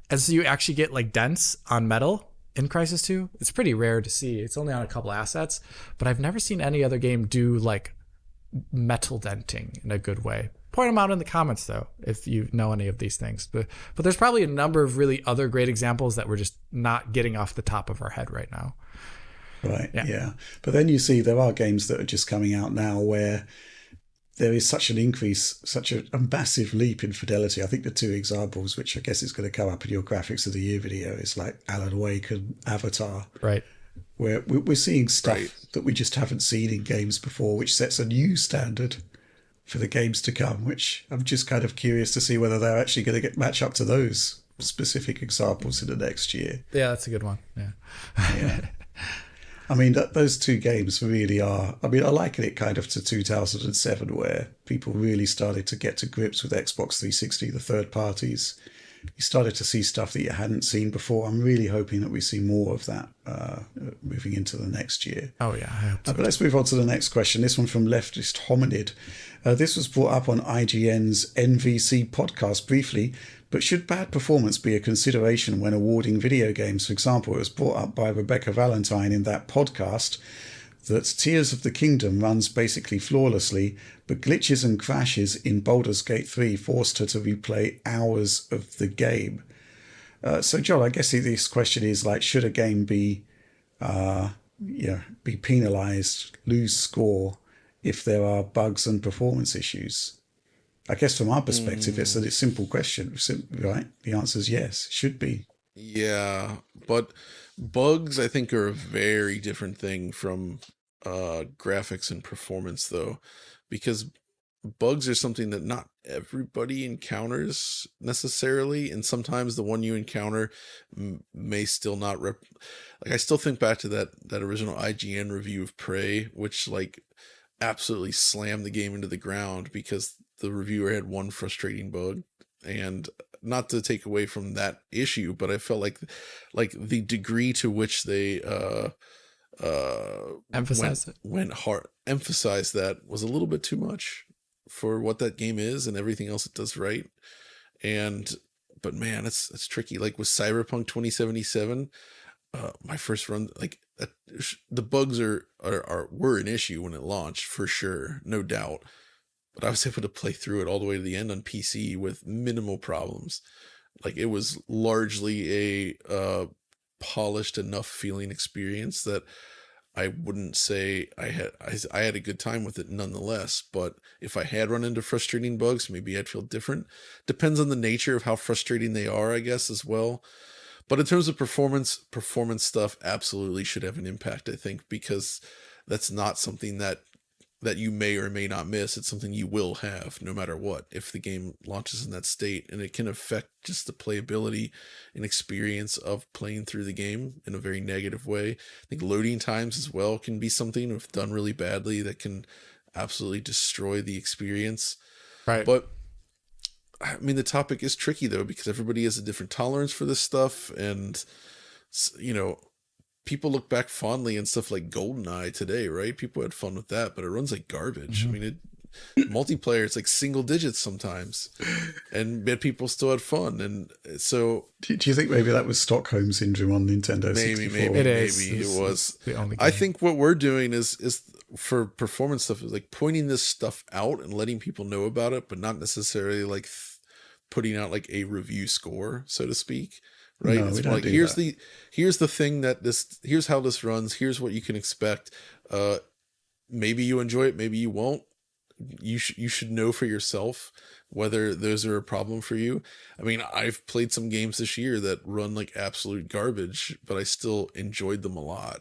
And so you actually get like dents on metal in Crysis 2. It's pretty rare to see. It's only on a couple assets, but I've never seen any other game do like metal denting in a good way. Point them out in the comments though, if you know any of these things. But there's probably a number of really other great examples that we're just not getting off the top of our head right now. Right, yeah. But then you see there are games that are just coming out now where there is such an increase, such a massive leap in fidelity. I think the two examples, which I guess is going to come up in your graphics of the year video, is like Alan Wake and Avatar. Right. Where we're seeing stuff that we just haven't seen in games before, which sets a new standard for the games to come, which I'm just kind of curious to see whether they're actually going to match up to those specific examples in the next year. Yeah, that's a good one. Yeah. I mean, those two games really are. I mean, I liken it kind of to 2007, where people really started to get to grips with Xbox 360, the third parties. You started to see stuff that you hadn't seen before. I'm really hoping that we see more of that moving into the next year. Oh, yeah, I hope so. But let's move on to the next question. This one from Leftist Hominid. This was brought up on IGN's NVC podcast briefly, but should bad performance be a consideration when awarding video games? For example, it was brought up by Rebecca Valentine in that podcast that Tears of the Kingdom runs basically flawlessly, but glitches and crashes in Baldur's Gate 3 forced her to replay hours of the game. So, Joel, I guess this question is like, should a game be penalised, lose score if there are bugs and performance issues? I guess from our perspective, it's a simple question, right? The answer is yes, it should be. Yeah, but bugs, I think, are a very different thing from graphics and performance, though, because bugs are something that not everybody encounters necessarily, and sometimes the one you encounter may still not like, I still think back to that original IGN review of Prey, which like absolutely slammed the game into the ground because the reviewer had one frustrating bug. And not to take away from that issue, but I felt like the degree to which they emphasized that was a little bit too much for what that game is and everything else it does right. But man, it's tricky. Like with Cyberpunk 2077, my first run, like the bugs were an issue when it launched, for sure, no doubt. But I was able to play through it all the way to the end on PC with minimal problems. Like it was largely a polished enough feeling experience that I wouldn't say I had a good time with it nonetheless. But if I had run into frustrating bugs, maybe I'd feel different. Depends on the nature of how frustrating they are, I guess, as well. But in terms of performance stuff absolutely should have an impact, I think, because that's not something that you may or may not miss. It's something you will have no matter what if the game launches in that state, and it can affect just the playability and experience of playing through the game in a very negative way. I think loading times as well can be something, if done really badly, that can absolutely destroy the experience. Right. But I mean, the topic is tricky though, because everybody has a different tolerance for this stuff, and people look back fondly and stuff like GoldenEye today, right? People had fun with that, but it runs like garbage. Mm-hmm. I mean, multiplayer, it's like single digits sometimes, and yet people still had fun. And so, do you think maybe that was Stockholm syndrome on Nintendo 64? Maybe it was. I think what we're doing is for performance stuff is like pointing this stuff out and letting people know about it, but not necessarily like putting out like a review score, so to speak. Right. No, it's like, here's the thing here's how this runs. Here's what you can expect. Maybe you enjoy it. Maybe you won't. You should know for yourself whether those are a problem for you. I mean, I've played some games this year that run like absolute garbage, but I still enjoyed them a lot.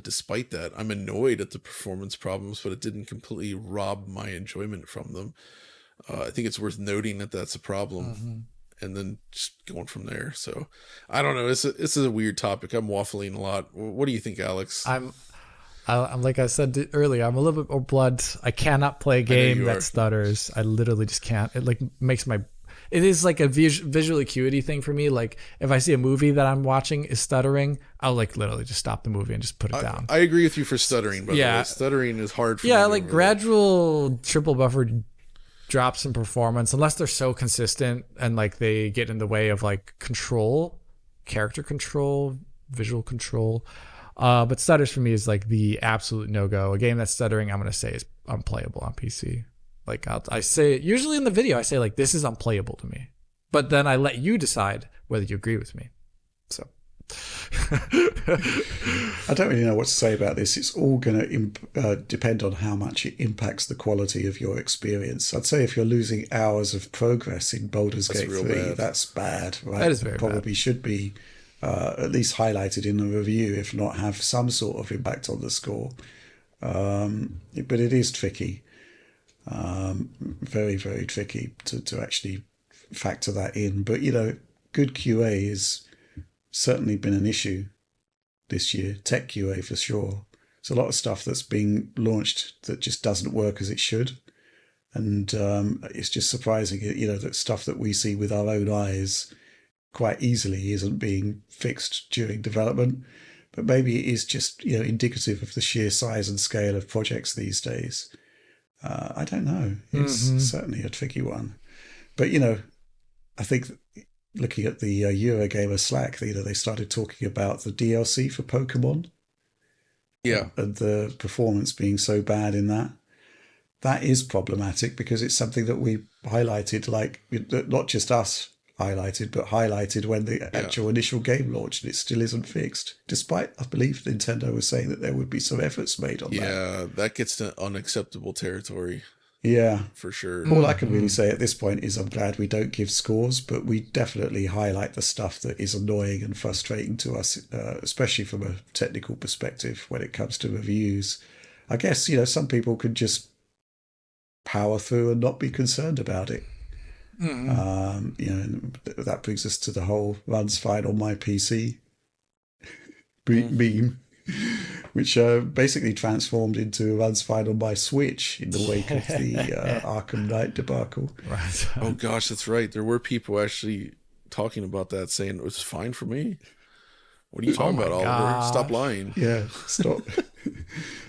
Despite that, I'm annoyed at the performance problems, but it didn't completely rob my enjoyment from them. I think it's worth noting that that's a problem. Mm-hmm. And then just going from there. So I don't know. It's a weird topic. I'm waffling a lot. What do you think, Alex? I'm like I said earlier, I'm a little bit more blunt. I cannot play a game that stutters. I literally just can't. It like makes it is like a visual acuity thing for me. Like if I see a movie that I'm watching is stuttering, I'll like literally just stop the movie and just put it down. I agree with you for stuttering, but yeah, stuttering is hard for me. Yeah, like gradual triple buffer drops in performance, unless they're so consistent and like they get in the way of like character control, visual control. But stutters for me is like the absolute no-go. A game that's stuttering, I'm going to say is unplayable on PC. Like I say, usually in the video, I say like, this is unplayable to me. But then I let you decide whether you agree with me. So I don't really know what to say about this. It's all going to depend on how much it impacts the quality of your experience. I'd say if you're losing hours of progress in Baldur's Gate 3, bad. that's bad, right? That is very Probably bad. should be at least highlighted in the review, if not have some sort of impact on the score. But it is tricky. Very, very tricky to actually factor that in. But, good QA has certainly been an issue this year. Tech QA for sure. There's a lot of stuff that's being launched that just doesn't work as it should. And it's just surprising, that stuff that we see with our own eyes quite easily isn't being fixed during development. But maybe it is just, indicative of the sheer size and scale of projects these days. I don't know. It's certainly a tricky one. But, I think looking at the Eurogamer Slack, they started talking about the DLC for Pokemon. Yeah. And the performance being so bad in that. That is problematic because it's something that we highlighted, like, not just us highlighted, but highlighted when the actual initial game launched, and it still isn't fixed. Despite, I believe Nintendo was saying that there would be some efforts made on that. Yeah, that gets to unacceptable territory. Yeah. For sure. All I can really say at this point is I'm glad we don't give scores, but we definitely highlight the stuff that is annoying and frustrating to us, especially from a technical perspective when it comes to reviews. I guess, some people could just power through and not be concerned about it. And that brings us to the whole runs fine on my PC meme, which basically transformed into runs fine on my Switch in the wake of the Arkham Knight debacle. Right. Oh gosh, that's right. There were people actually talking about that, saying it was fine for me. What are you talking about, Oliver? gosh. Stop lying. Yeah,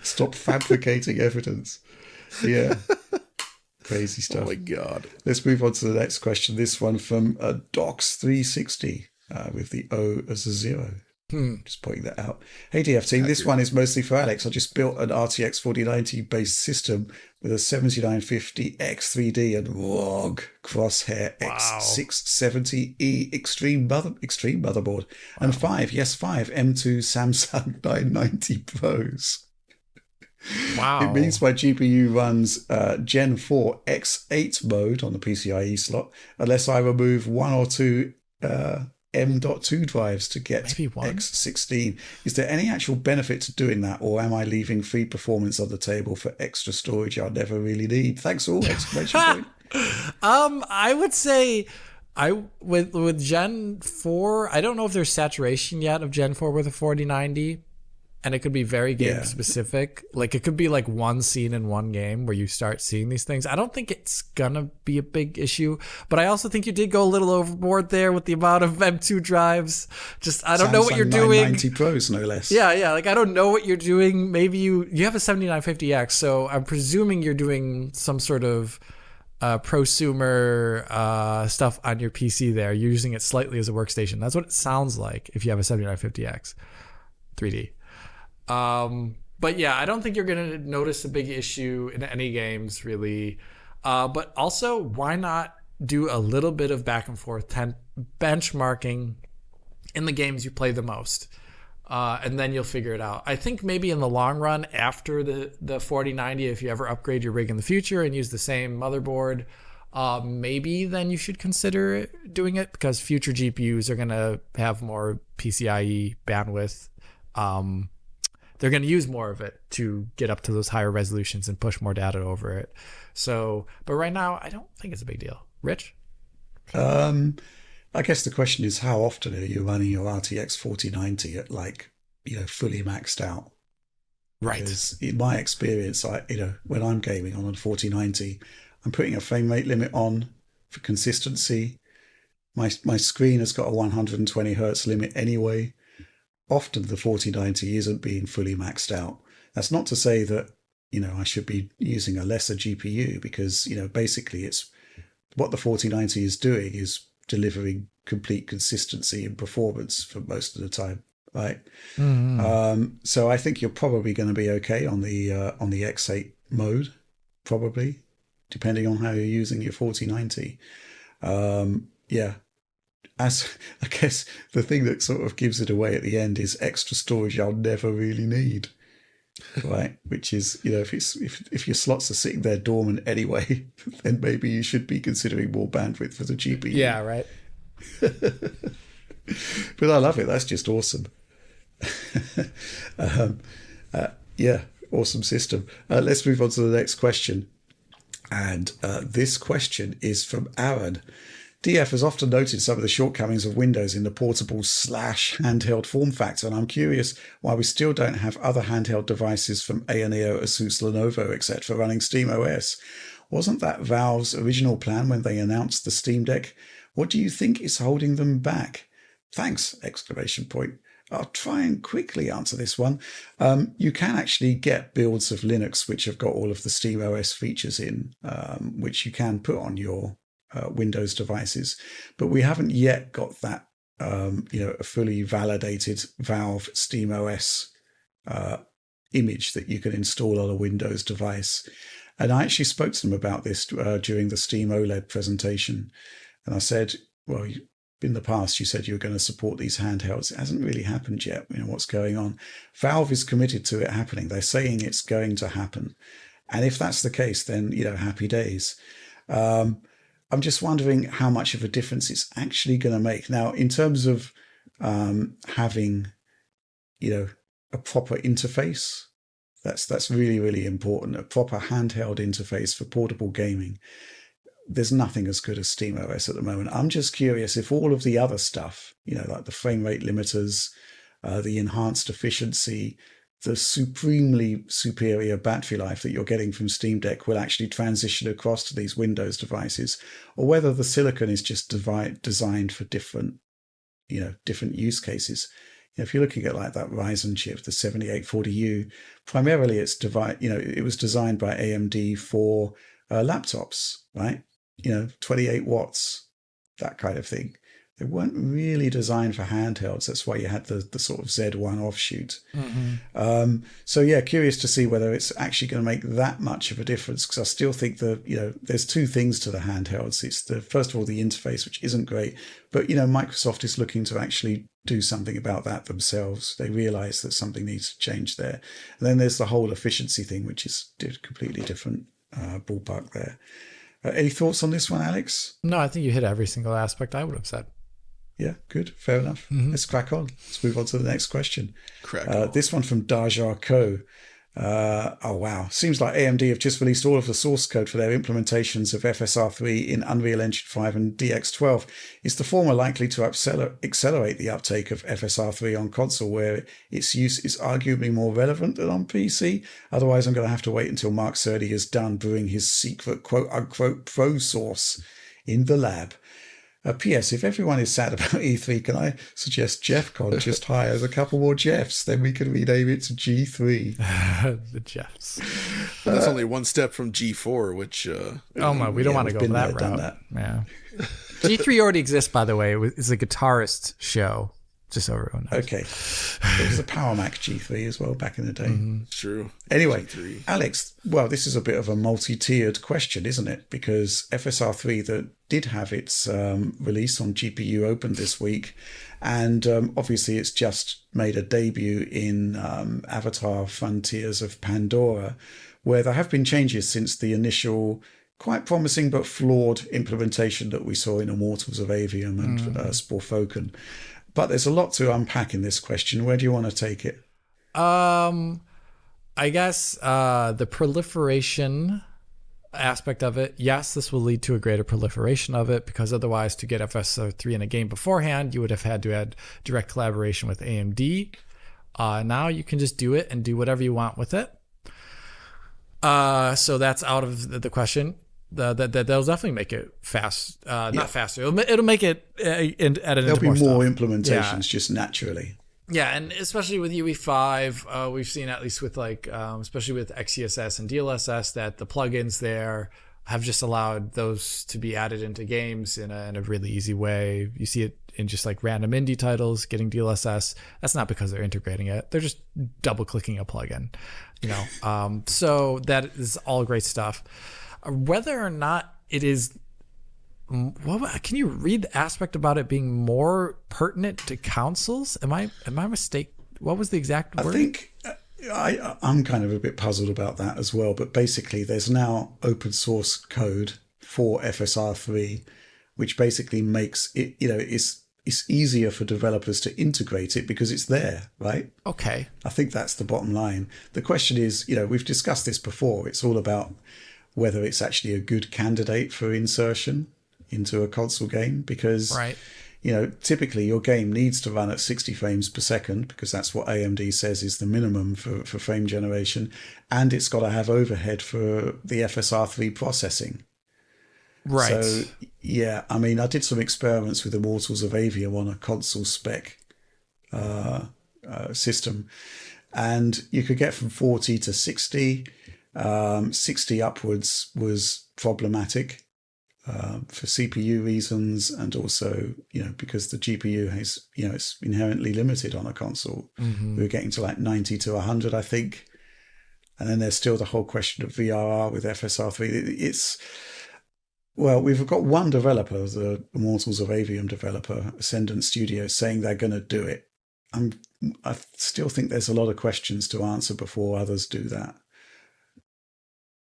stop fabricating evidence. Yeah. Crazy stuff. Oh my god. Let's move on to the next question. This one from Docs360 with the O as a 0. Just pointing that out. Hey DF team, this one is mostly for Alex. I just built an RTX 4090 based system with a 7950 X3D and ROG Crosshair X670E extreme motherboard and five M2 Samsung 990 Pros. Wow. It means my GPU runs Gen 4 X8 mode on the PCIe slot, unless I remove one or two M.2 drives to get X16. Is there any actual benefit to doing that, or am I leaving free performance on the table for extra storage I'll never really need? Thanks all! Exclamation point. I would say with Gen 4, I don't know if there's saturation yet of Gen 4 with a 4090. And it could be very game specific. Like it could be like one scene in one game where you start seeing these things. I don't think it's gonna be a big issue, but I also think you did go a little overboard there with the amount of M2 drives. Just I don't know what you're doing. 990 Pros, no less. Yeah. Like I don't know what you're doing. Maybe you have a 7950X, so I'm presuming you're doing some sort of prosumer stuff on your PC there. You're using it slightly as a workstation. That's what it sounds like if you have a 7950X 3D. But yeah, I don't think you're going to notice a big issue in any games really. But also, why not do a little bit of back and forth benchmarking in the games you play the most? And then you'll figure it out. I think maybe in the long run, after the 4090, if you ever upgrade your rig in the future and use the same motherboard, maybe then you should consider doing it, because future GPUs are going to have more PCIe bandwidth. They're going to use more of it to get up to those higher resolutions and push more data over it. So, but right now, I don't think it's a big deal. Rich? I guess the question is, how often are you running your RTX 4090 at fully maxed out? Right. Because in my experience, when I'm gaming on a 4090, I'm putting a frame rate limit on for consistency. My screen has got a 120 hertz limit anyway. Often the 4090 isn't being fully maxed out. That's not to say that, I should be using a lesser GPU, because, basically it's what the 4090 is doing is delivering complete consistency in performance for most of the time, right? Mm-hmm. So I think you're probably going to be okay on the X8 mode, probably, depending on how you're using your 4090. Yeah. as I guess the thing that sort of gives it away at the end is extra storage I'll never really need. Right, which is, if your slots are sitting there dormant anyway, then maybe you should be considering more bandwidth for the GPU. Yeah, right. But I love it. That's just awesome. Yeah, awesome system. Let's move on to the next question. And this question is from Aaron. DF has often noted some of the shortcomings of Windows in the portable / handheld form factor, and I'm curious why we still don't have other handheld devices from Aioneo, Asus, Lenovo, etc. running SteamOS. Wasn't that Valve's original plan when they announced the Steam Deck? What do you think is holding them back? Thanks! ! I'll try and quickly answer this one. You can actually get builds of Linux which have got all of the SteamOS features in, which you can put on your Windows devices, but we haven't yet got that, a fully validated Valve SteamOS image that you can install on a Windows device. And I actually spoke to them about this during the Steam OLED presentation, and I said, well, in the past you said you were going to support these handhelds. It hasn't really happened yet. What's going on? Valve is committed to it happening. They're saying it's going to happen, and if that's the case, then happy days. I'm just wondering how much of a difference it's actually going to make. Now, in terms of having, a proper interface, that's really, really important. A proper handheld interface for portable gaming. There's nothing as good as SteamOS at the moment. I'm just curious if all of the other stuff, like the frame rate limiters, the enhanced efficiency, the supremely superior battery life that you're getting from Steam Deck will actually transition across to these Windows devices, or whether the silicon is just designed for different use cases. If you're looking at like that Ryzen chip, the 7840U, primarily it was designed by AMD for laptops, right? 28 watts, that kind of thing. They weren't really designed for handhelds. That's why you had the sort of Z1 offshoot. Mm-hmm. So yeah, curious to see whether it's actually going to make that much of a difference, because I still think that, there's two things to the handhelds. It's first of all, the interface, which isn't great, but, Microsoft is looking to actually do something about that themselves. They realize that something needs to change there. And then there's the whole efficiency thing, which is a completely different ballpark there. Any thoughts on this one, Alex? No, I think you hit every single aspect I would have said. Yeah, good. Fair enough. Mm-hmm. Let's crack on. Let's move on to the next question. This one from Dajar Co. Oh, wow. Seems like AMD have just released all of the source code for their implementations of FSR3 in Unreal Engine 5 and DX12. Is the former likely to accelerate the uptake of FSR3 on console, where its use is arguably more relevant than on PC? Otherwise, I'm going to have to wait until Mark Cerny is done brewing his secret quote-unquote pro source in the lab. P.S. If everyone is sad about E3, can I suggest JeffCon just hires a couple more Jeffs? Then we can rename it to G3. The Jeffs. That's only one step from G4, which... we don't want to go that route. Yeah. G3 already exists, by the way. It's a guitarist show. Just so everyone knows. Okay. There was a Power Mac G3 as well back in the day. Mm-hmm. True. Anyway, G3. Alex, well, this is a bit of a multi-tiered question, isn't it? Because FSR3 that did have its release on GPU opened this week, and obviously it's just made a debut in Avatar Frontiers of Pandora, where there have been changes since the initial quite promising but flawed implementation that we saw in Immortals of Avium and Sporfoken. But there's a lot to unpack in this question. Where do you want to take it? I guess the proliferation aspect of it. Yes, this will lead to a greater proliferation of it, because otherwise to get FSR3 in a game beforehand, you would have had to add direct collaboration with AMD. Now you can just do it and do whatever you want with it. So that's out of the question. That'll definitely make it fast. Not faster. It'll make it There'll be more implementations just naturally. Yeah, and especially with UE5, we've seen, at least with especially with XCSS and DLSS, that the plugins there have just allowed those to be added into games in a really easy way. You see it in just like random indie titles getting DLSS. That's not because they're integrating it; they're just double clicking a plugin. So that is all great stuff. Whether or not it is Can you read the aspect about it being more pertinent to consoles? Am I mistaken? What was the exact word? I think I'm kind of a bit puzzled about that as well. But basically, there's now open source code for FSR3, which basically makes it, it's easier for developers to integrate it because it's there, right? Okay. I think that's the bottom line. The question is, we've discussed this before. It's all about whether it's actually a good candidate for insertion into a console game because, right. Typically your game needs to run at 60 frames per second because that's what AMD says is the minimum for frame generation. And it's got to have overhead for the FSR3 processing. Right. So, yeah, I mean, I did some experiments with Immortals of Avium on a console spec system, and you could get from 40 to 60. 60 upwards was problematic for CPU reasons, and also, because the GPU has, it's inherently limited on a console. Mm-hmm. We were getting to like 90 to 100, I think. And then there's still the whole question of VRR with FSR3. Well, we've got one developer, the Immortals of Avium developer, Ascendant Studios, saying they're going to do it. I still think there's a lot of questions to answer before others do that.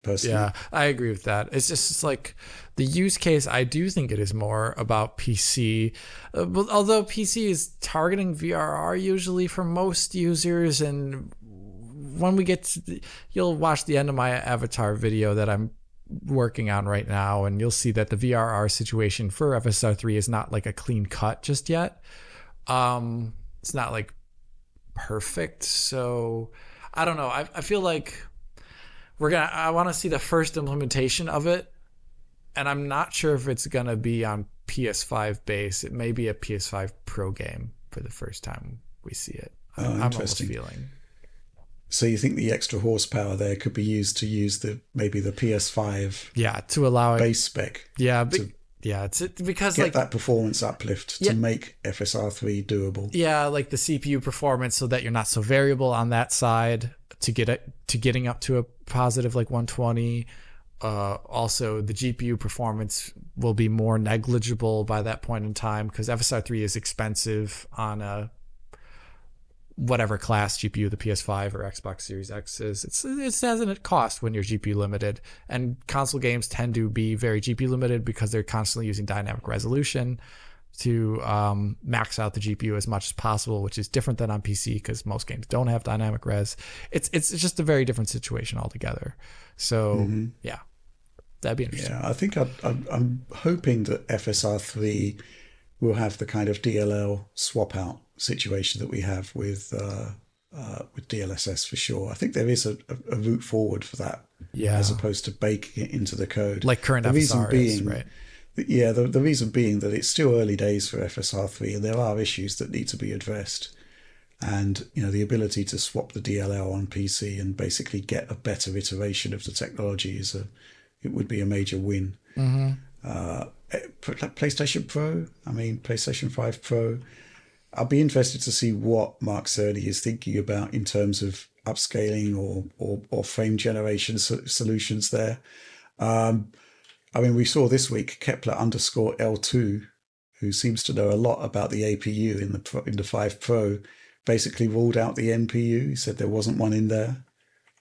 Personally. Yeah, I agree with that. It's like the use case, I do think it is more about PC. Although PC is targeting VRR usually for most users. And when we get to you'll watch the end of my Avatar video that I'm working on right now, and you'll see that the VRR situation for FSR3 is not like a clean cut just yet. It's not like perfect. So I don't know. I feel like I want to see the first implementation of it, and I'm not sure if it's gonna be on PS5 base. It may be a PS5 Pro game for the first time we see it. I'm almost feeling. So you think the extra horsepower there could be used to use maybe the PS5 to allow base spec? Yeah, it's because get that performance uplift to make FSR3 doable. Yeah, like the CPU performance, so that you're not so variable on that side to getting up to a positive like 120. Also, the GPU performance will be more negligible by that point in time because FSR3 is expensive on a whatever class GPU the PS5 or Xbox Series X is. It has a cost when you're GPU limited, and console games tend to be very GPU limited because they're constantly using dynamic resolution to max out the GPU as much as possible, which is different than on PC because most games don't have dynamic res. It's just a very different situation altogether. So yeah, that'd be interesting. Yeah, I think I'm hoping that FSR3 will have the kind of DLL swap out situation that we have with DLSS for sure. I think there is a route forward for that, as opposed to baking it into the code, like current the reason FSR being, is, right? Yeah, the reason being that it's still early days for FSR3, and there are issues that need to be addressed. And the ability to swap the DLL on PC and basically get a better iteration of the technology it would be a major win. PlayStation Pro, PlayStation 5 Pro. I'll be interested to see what Mark Cerny is thinking about in terms of upscaling or frame generation solutions there. We saw this week Kepler_L2, who seems to know a lot about the APU in the 5 Pro, basically ruled out the NPU. He said there wasn't one in there.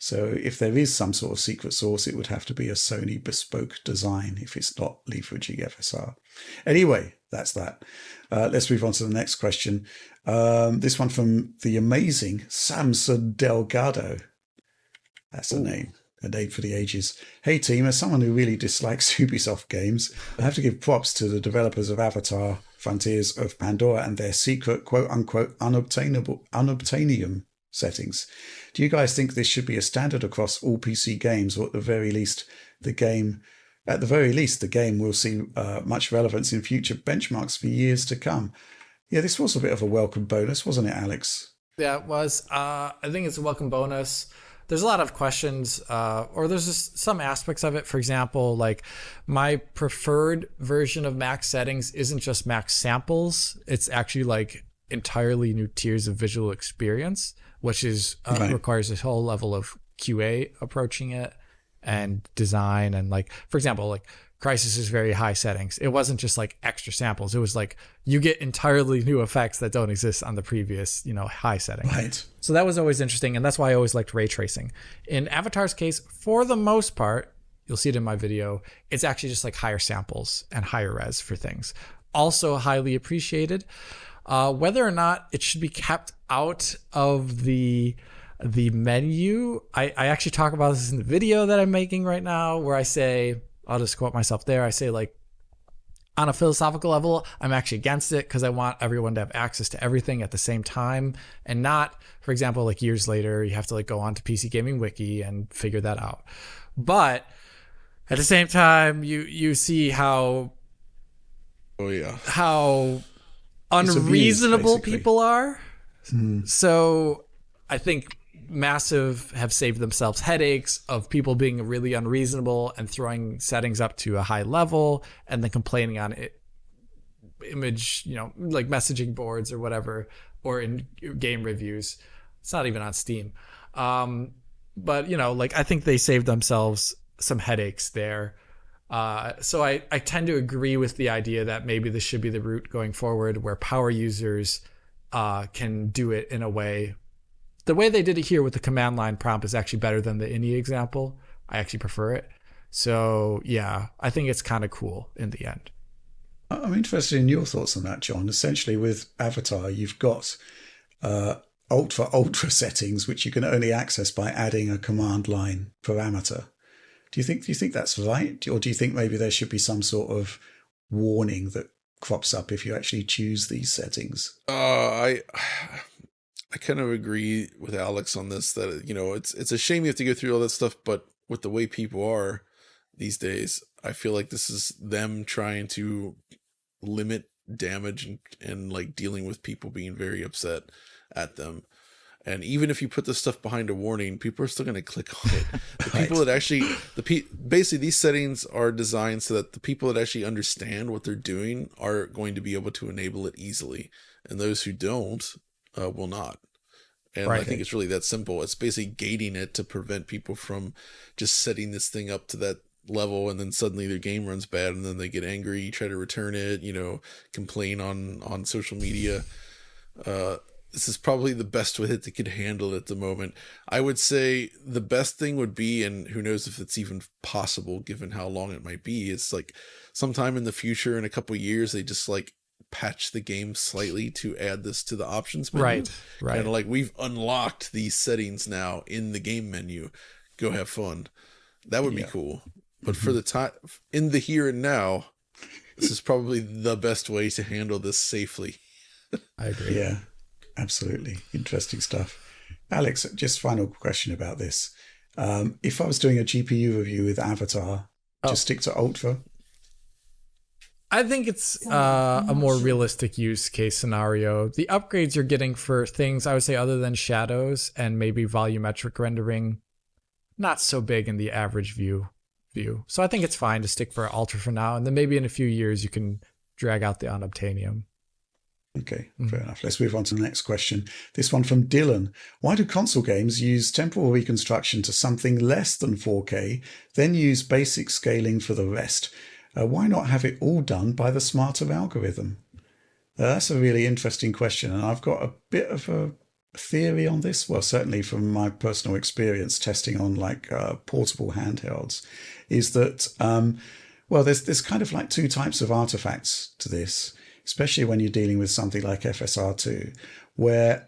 So if there is some sort of secret source, it would have to be a Sony bespoke design if it's not leveraging FSR. Anyway, that's that. Let's move on to the next question. This one from the amazing Samson Delgado. That's a name for the ages. Hey team, as someone who really dislikes Ubisoft games, I have to give props to the developers of Avatar, Frontiers of Pandora, and their secret quote-unquote Unobtanium settings. Do you guys think this should be a standard across all PC games, or at the very least the game will see much relevance in future benchmarks for years to come? Yeah, this was a bit of a welcome bonus, wasn't it, Alex? Yeah, it was. I think it's a welcome bonus. There's a lot of questions, or there's just some aspects of it. For example, like my preferred version of max settings isn't just max samples. It's actually like entirely new tiers of visual experience, which is requires this whole level of QA approaching it and design. And like, for example, like Crysis's very high settings. It wasn't just like extra samples. It was like you get entirely new effects that don't exist on the previous, high setting. Right. So that was always interesting, and that's why I always liked ray tracing. In Avatar's case, for the most part, you'll see it in my video, it's actually just like higher samples and higher res for things. Also highly appreciated. Whether or not it should be kept out of the menu, I actually talk about this in the video that I'm making right now, where I say, I'll just quote myself there. I say, like, on a philosophical level, I'm actually against it because I want everyone to have access to everything at the same time, and not, for example, like years later, you have to like go on to PC Gaming Wiki and figure that out. But at the same time, you see how unreasonable abuse, people are. So I think Massive have saved themselves headaches of people being really unreasonable and throwing settings up to a high level and then complaining on it, image, like messaging boards or whatever, or in game reviews. It's not even on Steam. But like, I think they saved themselves some headaches there. So I tend to agree with the idea that maybe this should be the route going forward, where power users can do it in a way. The way they did it here with the command line prompt is actually better than the INI example. I actually prefer it. So yeah, I think it's kind of cool in the end. I'm interested in your thoughts on that, John. Essentially, with Avatar, you've got ultra settings, which you can only access by adding a command line parameter. Do you think that's right, or do you think maybe there should be some sort of warning that crops up if you actually choose these settings? I kind of agree with Alex on this, that it's a shame you have to go through all that stuff, but with the way people are these days, I feel like this is them trying to limit damage and like dealing with people being very upset at them. And even if you put this stuff behind a warning, people are still going to click on it. The Right. people that actually, basically these settings are designed so that the people that actually understand what they're doing are going to be able to enable it easily. And those who don't will not. And Right. I think it's really that simple. It's basically gating it to prevent people from just setting this thing up to that level, and then suddenly their game runs bad, and then they get angry, try to return it, complain on social media. This is probably the best way that they could handle it at the moment. I would say the best thing would be, and who knows if it's even possible given how long it might be, is like sometime in the future, in a couple of years, they just like patch the game slightly to add this to the options menu. Right. And like, we've unlocked these settings now in the game menu. Go have fun. That would be cool. But for the time, in the here and now, this is probably the best way to handle this safely. I agree. Yeah, absolutely. Interesting stuff. Alex, just final question about this. If I was doing a GPU review with Avatar, just stick to Ultra? I think it's a more realistic use case scenario. The upgrades you're getting for things, I would say, other than shadows and maybe volumetric rendering, not so big in the average view. So I think it's fine to stick for Ultra for now, and then maybe in a few years you can drag out the Unobtanium. Okay, fair enough. Let's move on to the next question. This one from Dylan. Why do console games use temporal reconstruction to something less than 4K, then use basic scaling for the rest? Why not have it all done by the smarter algorithm? That's a really interesting question, and I've got a bit of a theory on this. Well, certainly from my personal experience testing on like portable handhelds, is that there's kind of like two types of artifacts to this, especially when you're dealing with something like FSR2, where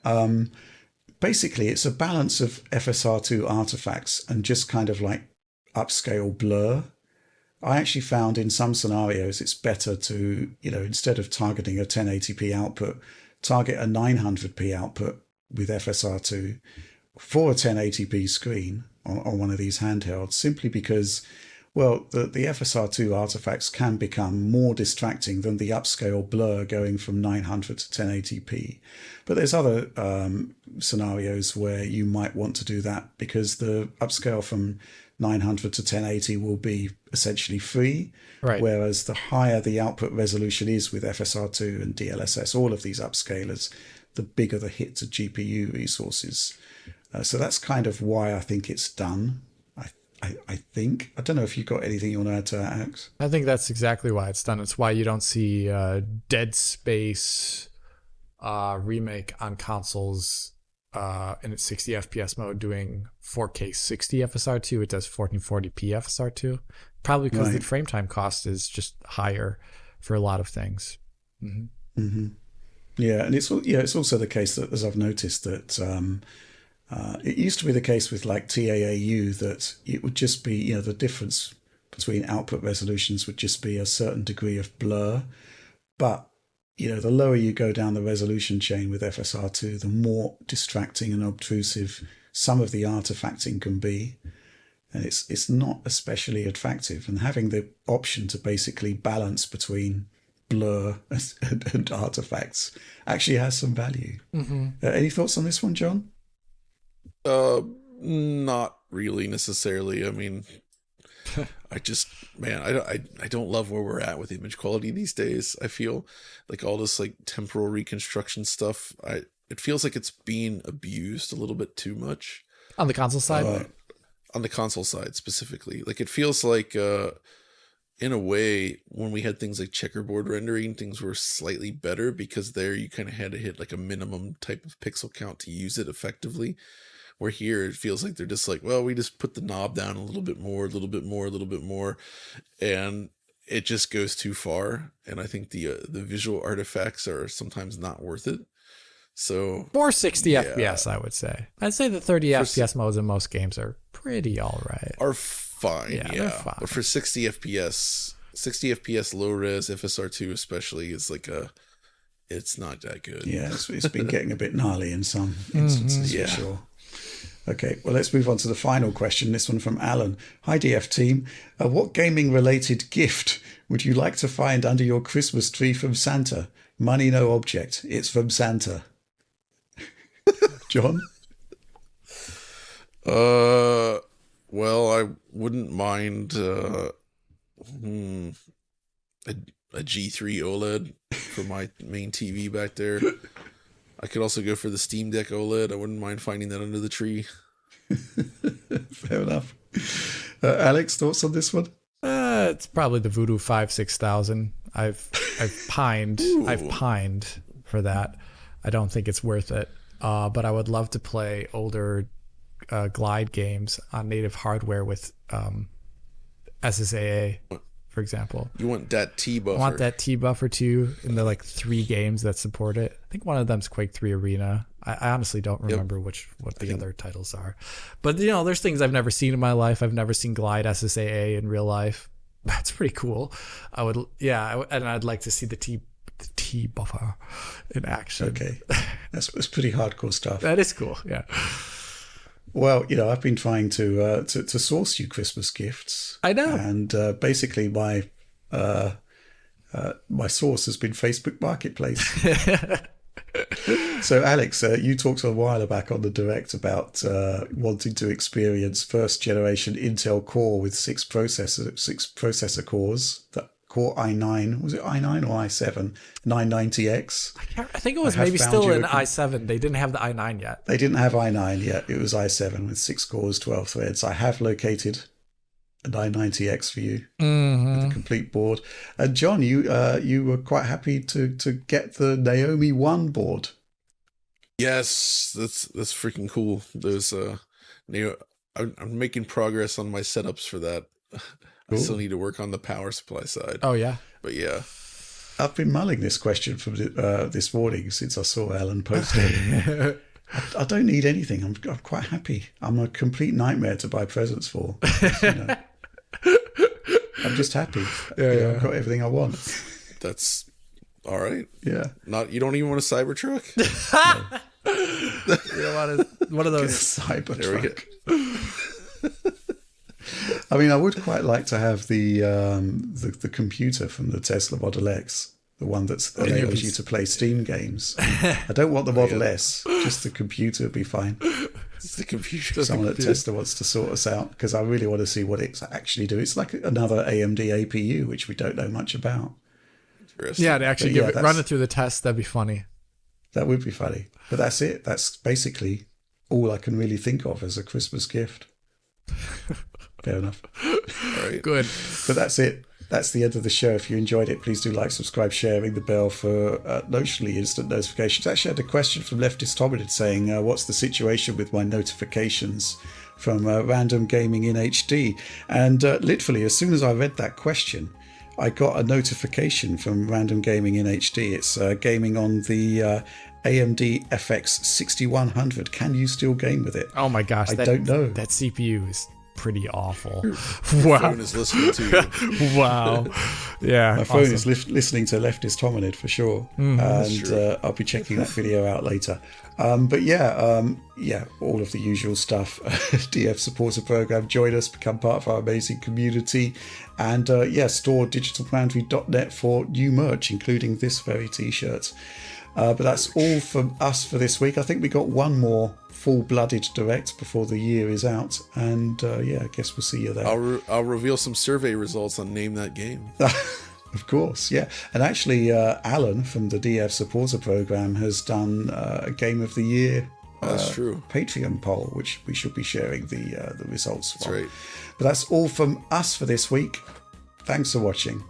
basically it's a balance of FSR2 artifacts and just kind of like upscale blur. I actually found in some scenarios it's better to, instead of targeting a 1080p output, target a 900p output with FSR2 for a 1080p screen on one of these handhelds, simply because, well, the FSR2 artifacts can become more distracting than the upscale blur going from 900 to 1080p. But there's other scenarios where you might want to do that because the upscale from 900 to 1080 will be essentially free, right? Whereas the higher the output resolution is with FSR2 and DLSS, all of these upscalers, the bigger the hit to GPU resources. So that's kind of why I think it's done. I think. I don't know if you've got anything you want to add to that, Alex. I think that's exactly why it's done. It's why you don't see Dead Space remake on consoles in its 60 FPS mode doing 4K 60 FSR2. It does 1440p FSR2. Probably because the frame time cost is just higher for a lot of things. Yeah, and it's also the case that, as I've noticed, that it used to be the case with like TAAU that it would just be, the difference between output resolutions would just be a certain degree of blur. But, the lower you go down the resolution chain with FSR2, the more distracting and obtrusive some of the artifacting can be. And it's not especially attractive. And having the option to basically balance between blur and artifacts actually has some value. Any thoughts on this one, John? Not really necessarily. I mean, I don't love where we're at with image quality these days. I feel like all this like temporal reconstruction stuff, it feels like it's being abused a little bit too much. On the console side? On the console side specifically. Like it feels like in a way, when we had things like checkerboard rendering, things were slightly better because there you kind of had to hit like a minimum type of pixel count to use it effectively. Where here it feels like they're just like, well, we just put the knob down a little bit more, and it just goes too far. And I think the visual artifacts are sometimes not worth it. So for 60 FPS, I would say. I'd say the 30 FPS modes in most games are pretty all right. Are fine, they're fine. But for 60 FPS low res FSR2 especially is like it's not that good. Yeah, it's been getting a bit gnarly in some instances, for sure. Okay, well, let's move on to the final question. This one from Alan. Hi, DF team. What gaming-related gift would you like to find under your Christmas tree from Santa? Money, no object. It's from Santa. John? Well, I wouldn't mind a G3 OLED for my main TV back there. I could also go for the Steam Deck OLED. I wouldn't mind finding that under the tree. Fair enough. Alex, thoughts on this one? It's probably the Voodoo 5-6000. I've pined. I've pined for that. I don't think it's worth it. But I would love to play older Glide games on native hardware with SSAA, for example. You want that T buffer. I want that T buffer too in the like 3 games that support it. I think one of them's Quake 3 Arena. I honestly don't remember what the other titles are. But there's things I've never seen in my life. I've never seen Glide SSAA in real life. That's pretty cool. And I'd like to see the T buffer in action. Okay. That's pretty hardcore stuff. That is cool. Yeah. Well, I've been trying to source you Christmas gifts. I know, and basically my source has been Facebook Marketplace. So, Alex, you talked a while back on the Direct about wanting to experience first generation Intel Core with 6 processor cores. That Core i9, was it i9 or i7? 990X. I think it was maybe still an i7. They didn't have the i9 yet. They didn't have i9 yet. It was i7 with 6 cores, 12 threads. I have located an i90X for you with the complete board. And John, you were quite happy to get the Naomi 1 board. Yes, that's freaking cool. There's I'm making progress on my setups for that. I still need to work on the power supply side. Oh yeah, but yeah, I've been mulling this question from this morning since I saw Alan post it. I don't need anything. I'm quite happy. I'm a complete nightmare to buy presents for. I'm just happy. I've got everything I want. That's all right. Yeah. You don't even want a Cybertruck? You don't want one of those Cybertruck. I mean, I would quite like to have the computer from the Tesla Model X, the one that enables you to play Steam games. I don't want the Model S, just the computer would be fine. It's the computer. Someone at Tesla wants to sort us out because I really want to see what it's actually do. It's like another AMD APU, which we don't know much about. Yeah, to actually run it through the test, that'd be funny. That would be funny. But that's it. That's basically all I can really think of as a Christmas gift. Fair enough. All right. Good. But that's it. That's the end of the show. If you enjoyed it, please do like, subscribe, share, ring the bell for notionally instant notifications. Actually, I had a question from Leftist Hominid saying, what's the situation with my notifications from Random Gaming in HD? And literally, as soon as I read that question, I got a notification from Random Gaming in HD. It's gaming on the AMD FX 6100. Can you still game with it? Oh my gosh. I don't know. That CPU is pretty awful. Your phone is listening to you. Wow. Yeah. My phone awesome. is listening to Leftist Hominid for sure, and I'll be checking that video out later. But yeah, all of the usual stuff. DF supporter program. Join us, become part of our amazing community, and store digitalboundary.net for new merch, including this very t-shirt. But that's all from us for this week. I think we got one more full-blooded direct before the year is out, and I guess we'll see you there. I'll reveal some survey results on Name That Game. Of course, yeah. And actually, Alan from the DF supporter program has done a Game of the Year That's true. Patreon poll, which we should be sharing the results from. That's right. But that's all from us for this week. Thanks for watching.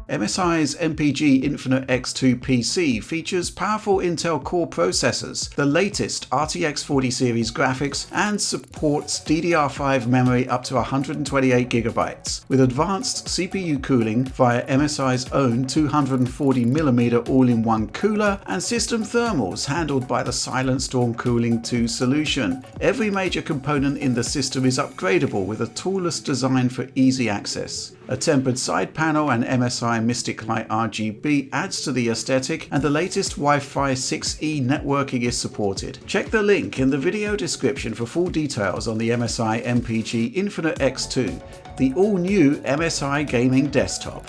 MSI's MPG Infinite X2 PC features powerful Intel Core processors, the latest RTX 40 series graphics, and supports DDR5 memory up to 128GB, with advanced CPU cooling via MSI's own 240mm all-in-one cooler and system thermals handled by the Silent Storm Cooling 2 solution. Every major component in the system is upgradable with a toolless design for easy access. A tempered side panel and MSI Mystic Light RGB adds to the aesthetic, and the latest Wi-Fi 6E networking is supported. Check the link in the video description for full details on the MSI MPG Infinite X2, the all-new MSI gaming desktop.